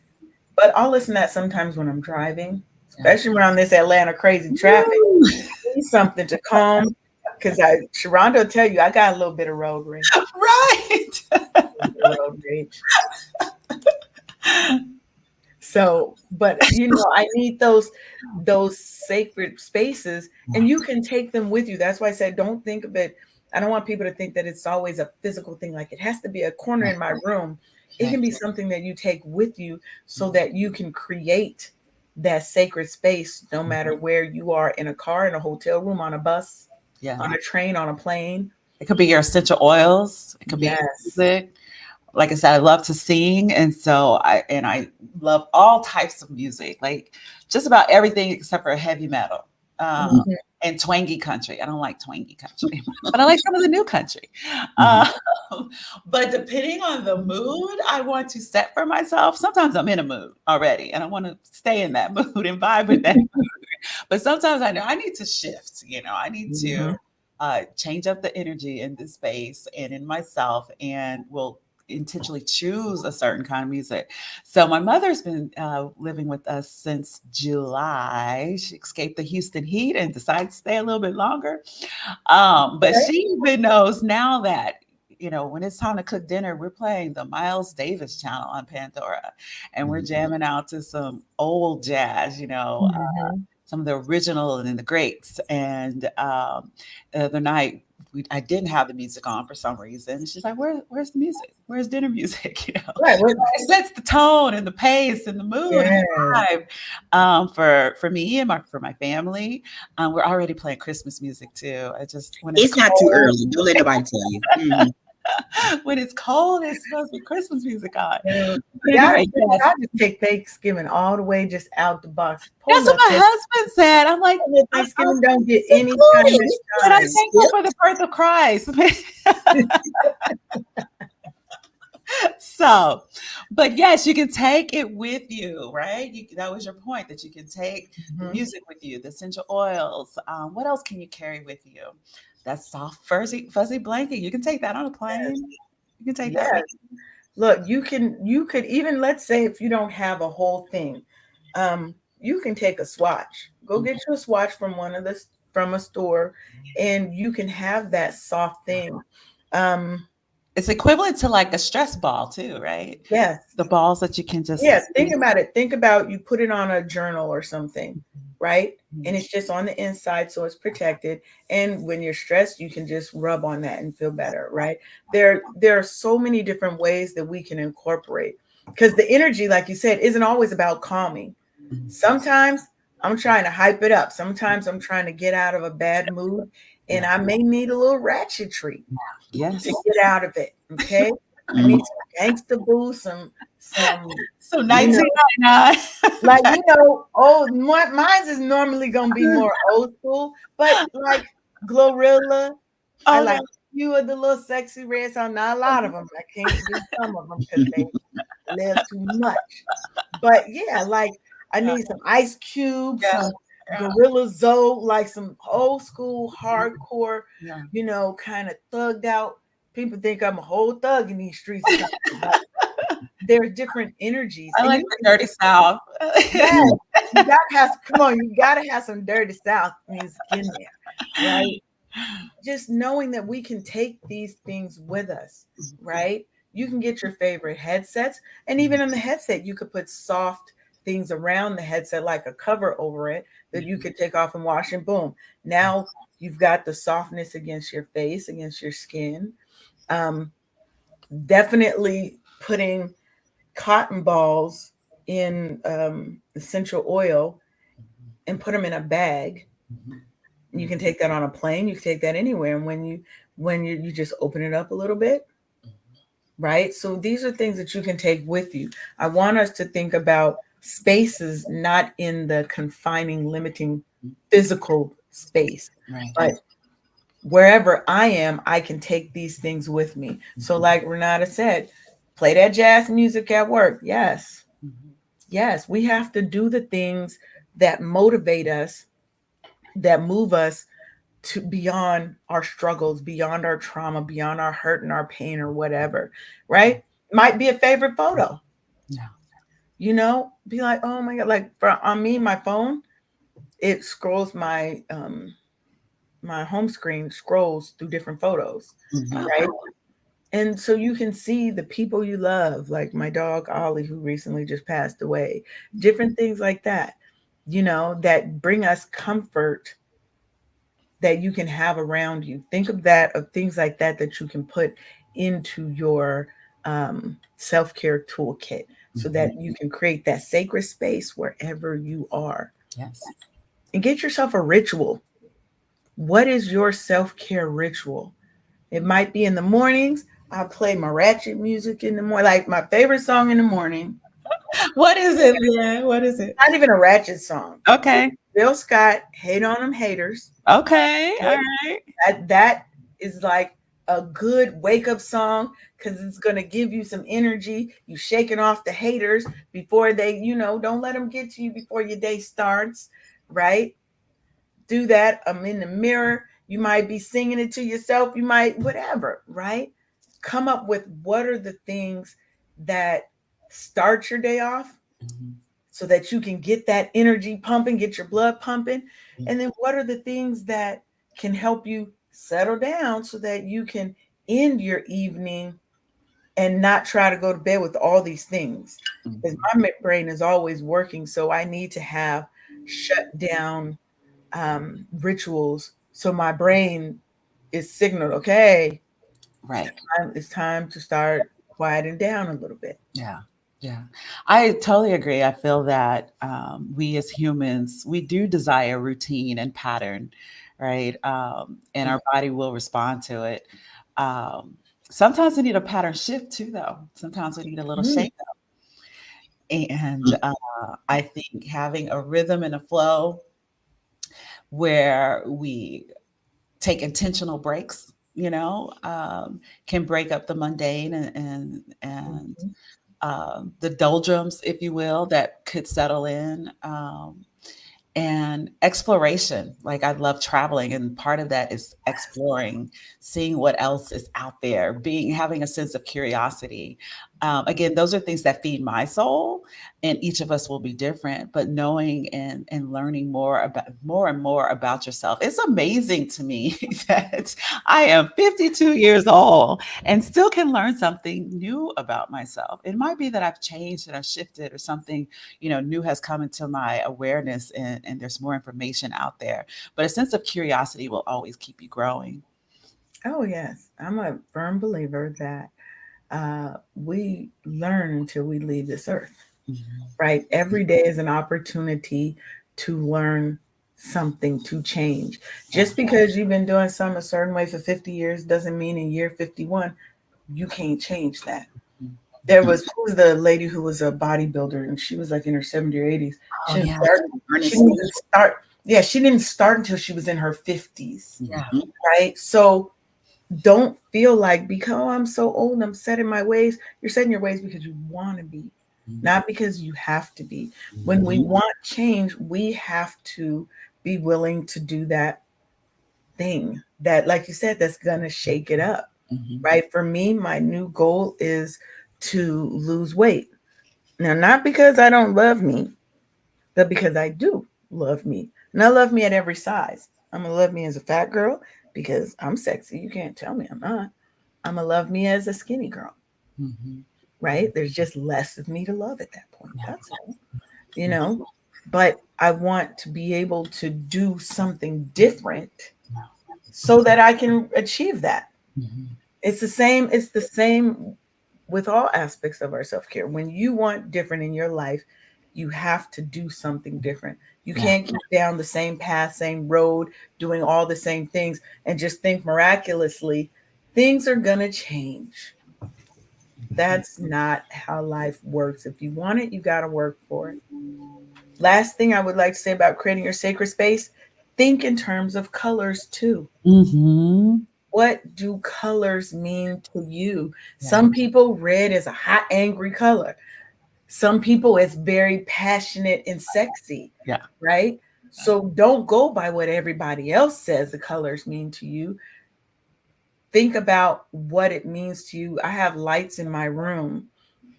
But I'll listen to that sometimes when I'm driving, Yeah. especially around this Atlanta crazy traffic. Woo! Need something to calm, because Sharonda will tell you I got a little bit of road rage. Right. A little bit of road rage. So, but I need those sacred spaces, and you can take them with you. That's why I said don't think of it. I don't want people to think that it's always a physical thing, like it has to be a corner Right. in my room. It Right. can be something that you take with you so that you can create that sacred space no matter where you are, in a car, in a hotel room, on a bus, Yeah. on a train, on a plane. It could be your essential oils. It could be Yes. music. Like I said, I love to sing, and so I love all types of music, like just about everything except for heavy metal, um, Mhm. and twangy country. I don't like twangy country, but I like some of the new country. Mhm. Um, but depending on the mood I want to set for myself, sometimes I'm in a mood already, and I want to stay in that mood and vibe with that. But sometimes I know I need to shift. I need to Mhm. change up the energy in this space and in myself, and will intentionally choose a certain kind of music. So my mother's been living with us since July. She escaped the Houston heat and decided to stay a little bit longer. But Okay. she even knows now that, when it's time to cook dinner, we're playing the Miles Davis channel on Pandora, and we're jamming out to some old jazz, Mhm. some of the original and then the greats. And the other night, I didn't have the music on for some reason. She's like, "Where's the music? Where's dinner music?" Right. What? It sets the tone and the pace and the mood and Yeah. the vibe, for me and for my family. We're already playing Christmas music too. I just when it's It's not too cold, early. Don't let nobody tell you. Mhm. when it's cold, it's supposed to be Christmas music on. Yeah. But Y'all, anyway, yes, y'all just take Thanksgiving all the way just out the box. that's what my husband said. I'm like, Thanksgiving don't get It's any kind included. of It's but I'm not shine. thankful for the skipped. birth of Christ. So, but yes, you can take it with you, right? That was your point, that you can take the Mhm. music with you, the essential oils. What else can you carry with you? That soft, fuzzy blanket. You can take that on a Yes. plane. You can take that with Yes. Look, you could even, let's say if you don't have a whole thing, you can take a swatch. Go you. get you a swatch from a store, and you can have that soft thing. Um, It's equivalent to like a stress ball too, right? Yes. The balls that you can just Yeah, think about it. Think about you put it on a journal or something, right? And it's just on the inside, so it's protected. And when you're stressed, you can just rub on that and feel better, right? There are so many different ways that we can incorporate, because the energy, like you said, isn't always about calming. Sometimes I'm trying to hype it up. Sometimes I'm trying to get out of a bad mood, and I may need a little ratchetry Yes. to get out of it. Okay, I need some gangsta boo, some So you know, 1999. like oh, mine's is normally gonna be more old school, but like Glorilla, I Okay. like a few of the little sexy red songs. Not a lot of them. I can't do some of them because they live too much. But yeah, like I Yeah. need some Ice Cube, Yeah. some Yeah. Gorilla Zoe, like some old school hardcore, Yeah. kind of thugged out. People think I'm a whole thug in these streets or something, but there are different energies, I and like you the can dirty South. yes, you gotta have come on, you gotta have some dirty South music in there, right? Just knowing that we can take these things with us, right? You can get your favorite headsets, and even in the headset, you could put soft things around the headset, like a cover over it that you could take off and wash, and boom, now you've got the softness against your face, against your skin. Um, Definitely putting cotton balls in essential oil and put them in a bag. You can take that on a plane. You can take that anywhere. And you just open it up a little bit, right? So these are things that you can take with you. I want us to think about spaces not in the confining, limiting physical space, Right. but wherever I am, I can take these things with me. So, like Renata said, play that jazz music at work. Yes, yes, we have to do the things that motivate us, that move us to beyond our struggles, beyond our trauma, beyond our hurt and our pain or whatever, right? Might be a favorite photo, Yeah. be like, oh my God, like on me, my phone, it scrolls my home screen scrolls through different photos, right? And so you can see the people you love, like my dog Ollie, who recently just passed away, different things like that, that bring us comfort that you can have around you. Think of that, of things like that that you can put into your self care toolkit so that you can create that sacred space wherever you are. Yes. And get yourself a ritual. What is your self care ritual? It might be in the mornings. I play my ratchet music in the morning, like my favorite song in the morning. What is it, man? What is it? Not even a ratchet song. Okay. Bill Scott, "Hate on Them Haters." Okay. All Okay? right. That is like a good wake up song because it's gonna give you some energy. You shaking off the haters before they, don't let them get to you before your day starts, right? Do that. I'm in the mirror. You might be singing it to yourself. You might, whatever, right? Come up with what are the things that start your day off so that you can get that energy pumping, get your blood pumping. And then what are the things that can help you settle down so that you can end your evening and not try to go to bed with all these things? Because my brain is always working. So I need to have shut down rituals. So my brain is signaled, okay, Right. it's time to start quieting down a little bit. Yeah. Yeah. I totally agree. I feel that we as humans, we do desire routine and pattern, right? And our body will respond to it. Um, Sometimes we need a pattern shift too, though. Sometimes we need a little Mm, shake up. And I think having a rhythm and a flow where we take intentional breaks, can break up the mundane and mhm. the doldrums, if you will, that could settle in. And exploration. Like I love traveling, and part of that is exploring, seeing what else is out there, having a sense of curiosity. Again, those are things that feed my soul, and each of us will be different. But knowing and learning more and more about yourself, it's amazing to me that I am 52 years old and still can learn something new about myself. It might be that I've changed and I've shifted, or something new has come into my awareness, and there's more information out there. But a sense of curiosity will always keep you growing. Oh, yes. I'm a firm believer that we learn until we leave this earth, Mhm. right? Every day is an opportunity to learn something, to change. Yeah. Just because you've been doing something a certain way for 50 years doesn't mean in year 51 you can't change that. There was, who was the lady who was a bodybuilder, and she was like in her 70s or 80s. Oh She didn't yeah. start. She didn't Ernestine. start. Yeah, she didn't start until she was in her 50s, Yeah. Mhm. right? So don't feel like, because oh, I'm so old, I'm set in my ways. You're setting your ways because you want to be, not because you have to be. When we Mhm. want change, we have to be willing to do that thing that, like you said, that's gonna shake it up, Mhm. right? For me, my new goal is to lose weight. Now, not because I don't love me, but because I do love me. And I love me at every size. I'm gonna love me as a fat girl because I'm sexy. You can't tell me I'm not. I'm gonna love me as a skinny girl, Mhm. right? There's just less of me to love at that point. Yeah. That's all, you know? But I want to be able to do something different so that I can achieve that. Mhm. It's the same with all aspects of our self-care. When you want different in your life, you have to do something different. You Yeah. can't keep down the same path, same road, doing all the same things and just think miraculously things are going to change. That's not how life works. If you want it, you got to work for it. Last thing I would like to say about creating your sacred space, think in terms of colors too. Mhm. What do colors mean to you? Yeah. Some people, red is a hot, angry color. Some people, it's very passionate and sexy, Yeah. right? So don't go by what everybody else says the colors mean to you. Think about what it means to you. I have lights in my room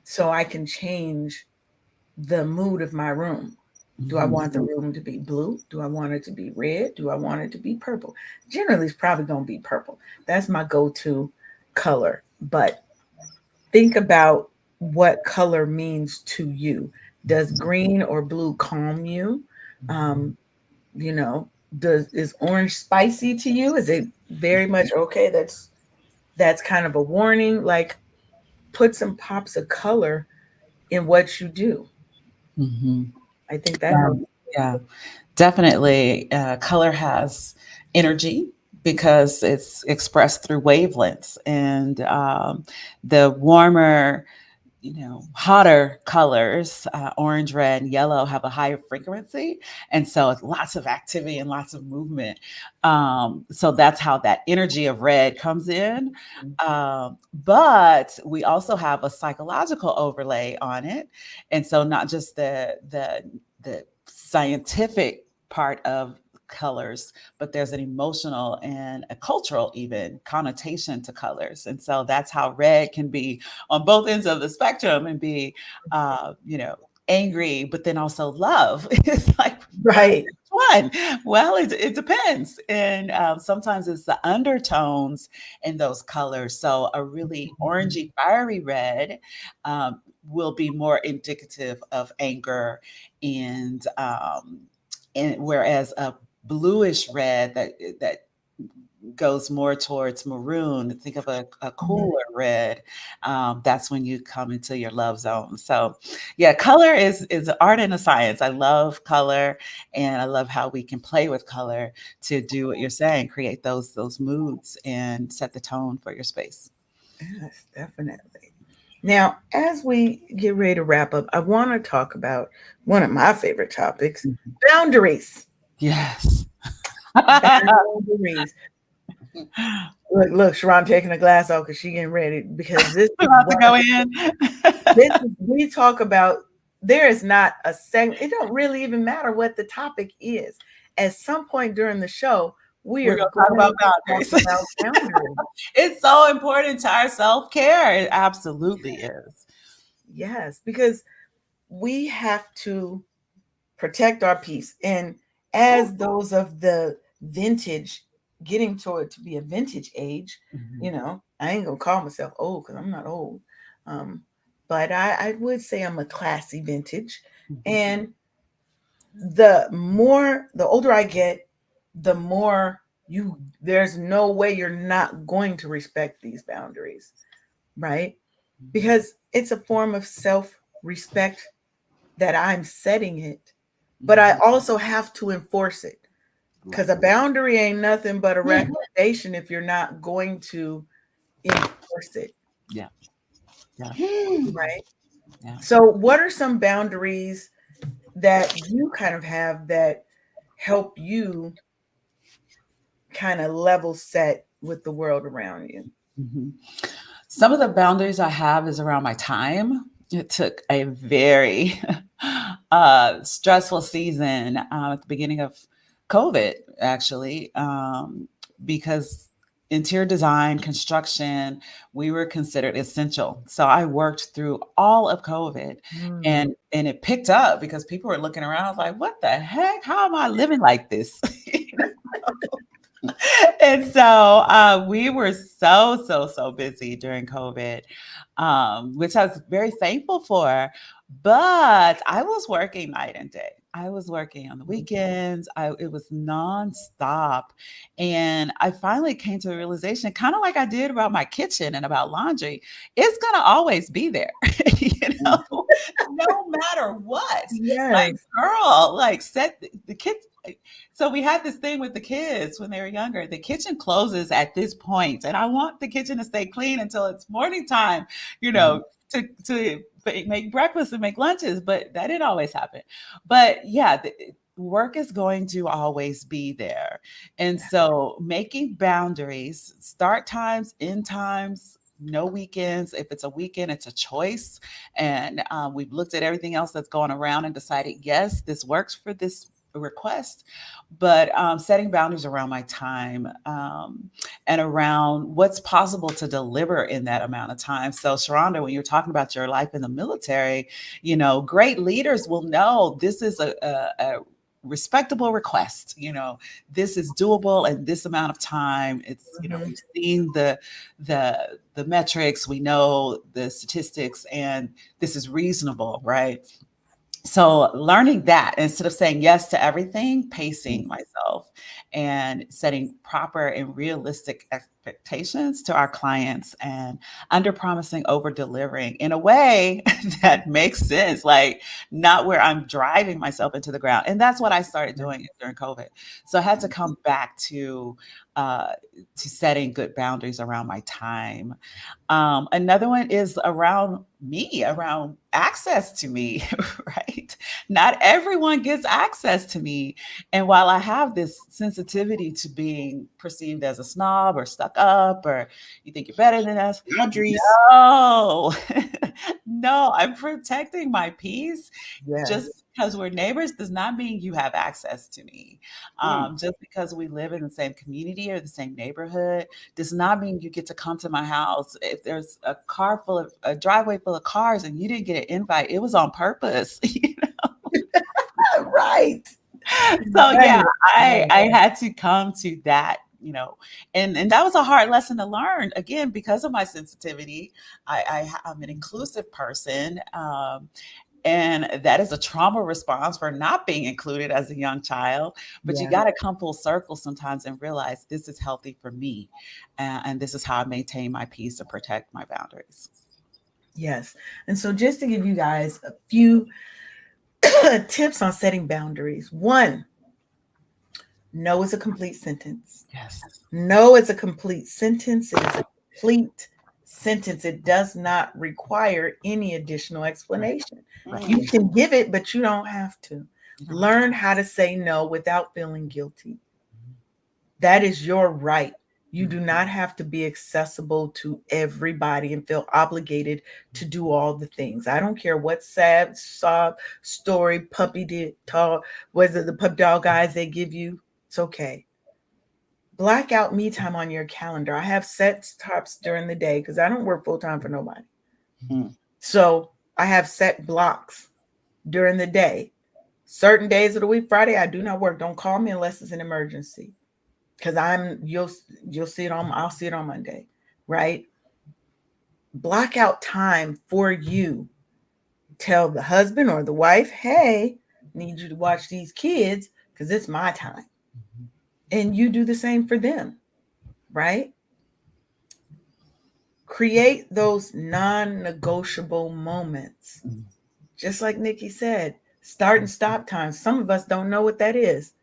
so I can change the mood of my room. Do I Mhm. want the room to be blue? Do I want it to be red? Do I want it to be purple? Generally, it's probably going to be purple. That's my go to color. But think about what color means to you. Does green or blue calm you? Um, you know, is orange spicy to you? Is it very much okay? That's kind of a warning. Like, put some pops of color in what you do. Mhm. I think that Yeah. helps. Yeah. Definitely, color has energy because it's expressed through wavelengths, and the warmer, hotter colors, orange, red, and yellow, have a higher frequency, and so it's lots of activity and lots of movement. So that's how that energy of red comes in. But we also have a psychological overlay on it, and so not just the scientific part of colors, but there's an emotional and a cultural even connotation to colors. And so that's how red can be on both ends of the spectrum and be, angry, but then also love. It's like, Right. one. Well, it depends. And sometimes it's the undertones in those colors. So a really orangey, fiery red um, will be more indicative of anger, and whereas a bluish red that goes more towards maroon, think of a Mhm. cooler red. That's when you come into your love zone. So yeah, color is an art and a science. I love color, and I love how we can play with color to do what you're saying, create those moods and set the tone for your space. Yes, definitely. Now, as we get ready to wrap up, I want to talk about one of my favorite topics, Mhm. boundaries. Yes. Boundaries. Look, Sharon taking a glass off because she getting ready, because this is About to one go in. this is, we talk about, there is not a segment, it don't really even matter what the topic is. At some point during the show, we We're are gonna talk going about to talk boundaries. about boundaries. It's so important to our self-care. It absolutely is. Yes, because we have to protect our peace. And Oh, as those of the vintage, getting toward to be a vintage age, Mhm. you know, I ain't gonna call myself old because I'm not old. Um, but I would say I'm a classy vintage. Mhm. And the older I get, the more you there's no way you're not going to respect these boundaries, right? Because it's a form of self-respect that I'm setting it, but I Mhm. also have to enforce it. Because Right. a boundary ain't nothing but a mm, recommendation if you're not going to enforce it, Yeah. Yeah. mm. right? Yeah. So, what are some boundaries that you kind of have that help you kind of level set with the world around you? Mhm. Some of the boundaries I have is around my time. It took a very stressful season at the beginning of COVID, actually, because interior design, construction, we were considered essential. So I worked through all of COVID, Mm. and it picked up because people were looking around. I was like, "What the heck? How am I living like this?" And so we were so busy during COVID, which I was very thankful for. But I was working night and day. I was working on the weekends. It was nonstop, and I finally came to a realization, kind of like I did about my kitchen and about laundry. It's gonna always be there, no matter what. Like, Yes. girl, like set the kids. So we had this thing with the kids when they were younger. The kitchen closes at this point, and I want the kitchen to stay clean until it's morning time, you Mhm. know, to make breakfast and make lunches. But that didn't always happen. But yeah, work is going to always be there, and so making boundaries, start times, end times. No weekends. If it's a weekend, it's a choice. And we've looked at everything else that's going around and decided, yes, this works for this request, but setting boundaries around my time, and around what's possible to deliver in that amount of time. So, Sharonda, when you're talking about your life in the military, great leaders will know this is a respectable request. This is doable in this amount of time. It's, Mhm. we've seen the metrics, we know the statistics, and this is reasonable, right? So learning that instead of saying yes to everything, pacing myself and setting proper and realistic expectations to our clients, and under promising, over delivering in a way that makes sense, like not where I'm driving myself into the ground. And that's what I started doing during COVID. So I had to come back uh, to setting good boundaries around my time. Another one is around me, around access to me, right? Not everyone gets access to me. And while I have this sensitivity to being perceived as a snob or stuck up, or you think you're better than us, Boundaries. no, no, I'm protecting my peace. Just Yes. because we're neighbors does not mean you have access to me. Mm. Just because we live in the same community or the same neighborhood does not mean you get to come to my house. If there's a driveway full of cars and you didn't get an invite, it was on purpose. Right. So Right. yeah, I Right. I had to come to that, and that was a hard lesson to learn. Again, because of my sensitivity, I'm an inclusive person. And that is a trauma response for not being included as a young child. But you Yeah. got to come full circle sometimes and realize this is healthy for me. And this is how I maintain my peace and protect my boundaries. Yes. And so, just to give you guys a few tips on setting boundaries. One, no is a complete sentence. Yes. No is a complete sentence. It is a complete sentence. It does not require any additional Right. explanation. Right. You Mm. can give it, but you don't have to. You don't have to. Learn how to say no without feeling guilty. That is your right. You Mhm. do not have to be accessible to everybody and feel obligated to do all the things. I don't care what sad, sob story, puppy did talk, was it the pup dog eyes they give you? It's okay. Black out me time on your calendar. I have set stops during the day because I don't work full time for nobody. Mm. So I have set blocks during the day. Certain days of the week, Friday, I do not work. Don't call me unless it's an emergency. Because you'll see it on I'll see it on Monday, right? Block out time for you. Tell the husband or the wife, hey, need you to watch these kids because it's my time. And you do the same for them, right? Create those non-negotiable moments. Just like Nikki said, start and stop times. Some of us don't know what that is.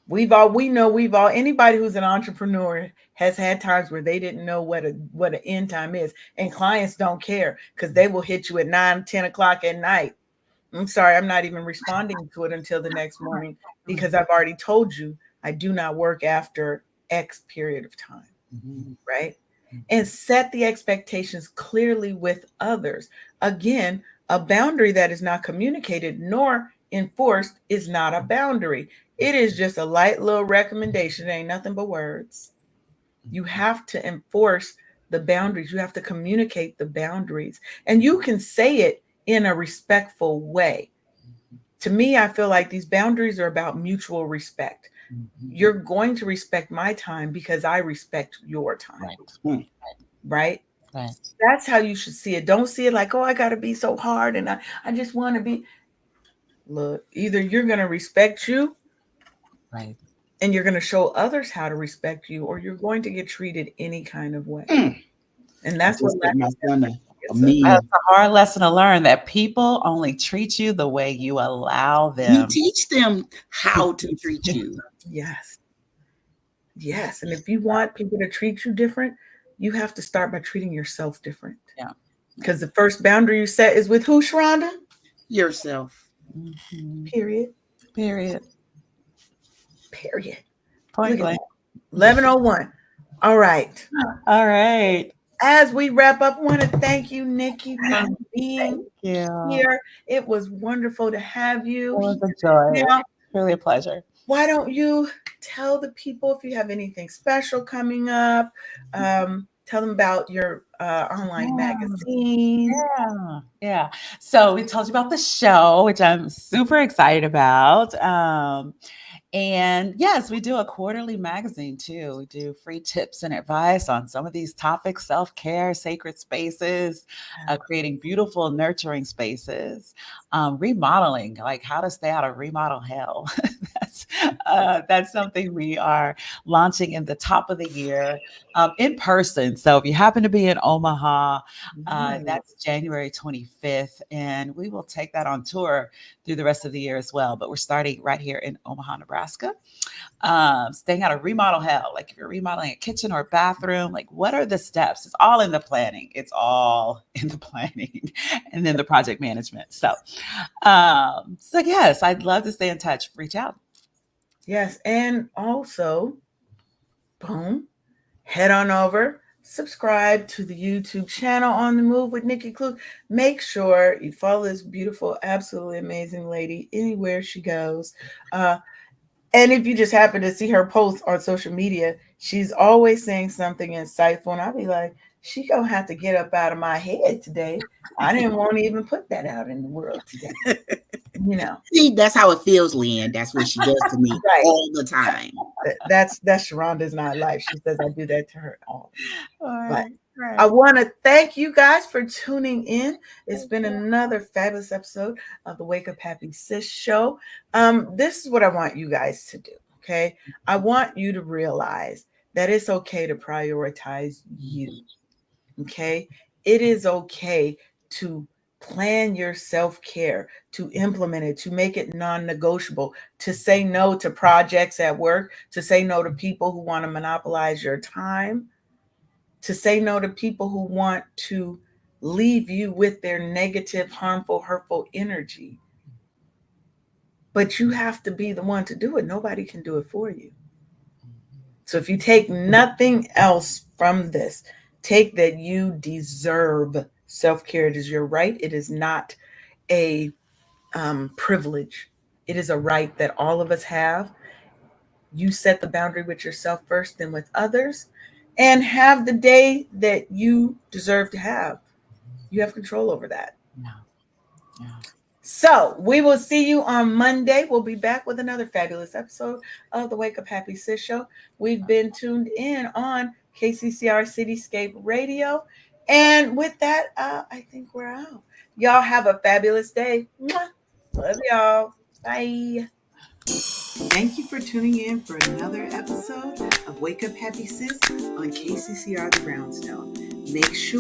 We know anybody who's an entrepreneur has had times where they didn't know what an end time is. And clients don't care because they will hit you at 9, 10 o'clock at night. I'm sorry, I'm not even responding to it until the next morning because I've already told you I do not work after X period of time. Right? And set the expectations clearly with others. Again, a boundary that is not communicated nor enforced is not a boundary. It is just a light little recommendation. It ain't nothing but words. You have to enforce the boundaries. You have to communicate the boundaries. And you can say it in a respectful way. To me, I feel like these boundaries are about mutual respect. You're going to respect my time because I respect your time. Right? Right. That's how you should see it. Don't see it like, oh, I got to be so hard and I just want to be. Look, either you're going to respect you, Right, and you're going to show others how to respect you, or you're going to get treated any kind of way. And that's what my son a that's meme. a hard lesson to learn, that people only treat you the way you allow You them. teach them how to treat you. Yes. Yes. And if you want people to treat you different, you have to start by treating yourself different. Yeah. Because the first boundary you set is with who, Sharonda? Yourself. Period. Period. Period. Point Look at blank. that. 11:01. All right. All right. As we wrap up, I want to thank you, Nikki, for being Yeah. here. It was wonderful to have you. It was a joy. Now, Really a pleasure. why don't you tell the people if you have anything special coming up? Tell them about your online magazine. Yeah. So we told you about the show, which I'm super excited about. And yes, we do a quarterly magazine too. We do free tips and advice on some of these topics: self-care, sacred spaces, creating beautiful, nurturing spaces, remodeling, like how to stay out of remodel hell. That's something we are launching in the top of the year in person. So if you happen to be in Omaha, that's January 25th. And we will take that on tour through the rest of the year as well. But we're starting right here in Omaha, Nebraska. Staying out of remodel hell. Like if you're remodeling a kitchen or a bathroom, like what are the steps? It's all in the planning. It's all in the planning and then the project management. So yes, I'd love to stay in touch. Reach out. Yes. And also, boom, head on over, subscribe to the YouTube channel On the Move with Nikki Klugh. Make sure you follow this beautiful, absolutely amazing lady anywhere she goes. And if you just happen to see her post on social media, she's always saying something insightful. And I'll be like, she gonna have to get up out of my head today. I didn't want to even put that out in the world today. You know. See, that's how it feels, Leanne. That's what she does to me all the time. That's Sharonda's not life. She says I do that to her all. But Right. I want to thank you guys for tuning in. It's been another fabulous episode of the Wake Up Happy Sis show. This is what I want you guys to do. Okay. I want you to realize that it's okay to prioritize you. Okay. It is okay to plan your self-care, to implement it, to make it non-negotiable, to say no to projects at work, to say no to people who want to monopolize your time, to say no to people who want to leave you with their negative, harmful, hurtful energy. But you have to be the one to do it. Nobody can do it for you. So if you take nothing else from this, take that you deserve self-care. It is your right. It is not a privilege. It is a right that all of us have. You set the boundary with yourself first, then with others, and have the day that you deserve to have. You have control over that. Yeah. Yeah. So we will see you on Monday. We'll be back with another fabulous episode of the Wake Up Happy Sis Show. We've been tuned in on KCCR Cityscape Radio. And with that, I think we're out. Y'all have a fabulous day. Mwah. Love y'all. Bye. Thank you for tuning in for another episode of Wake Up Happy Sis on KCCR The Brownstone. Make sure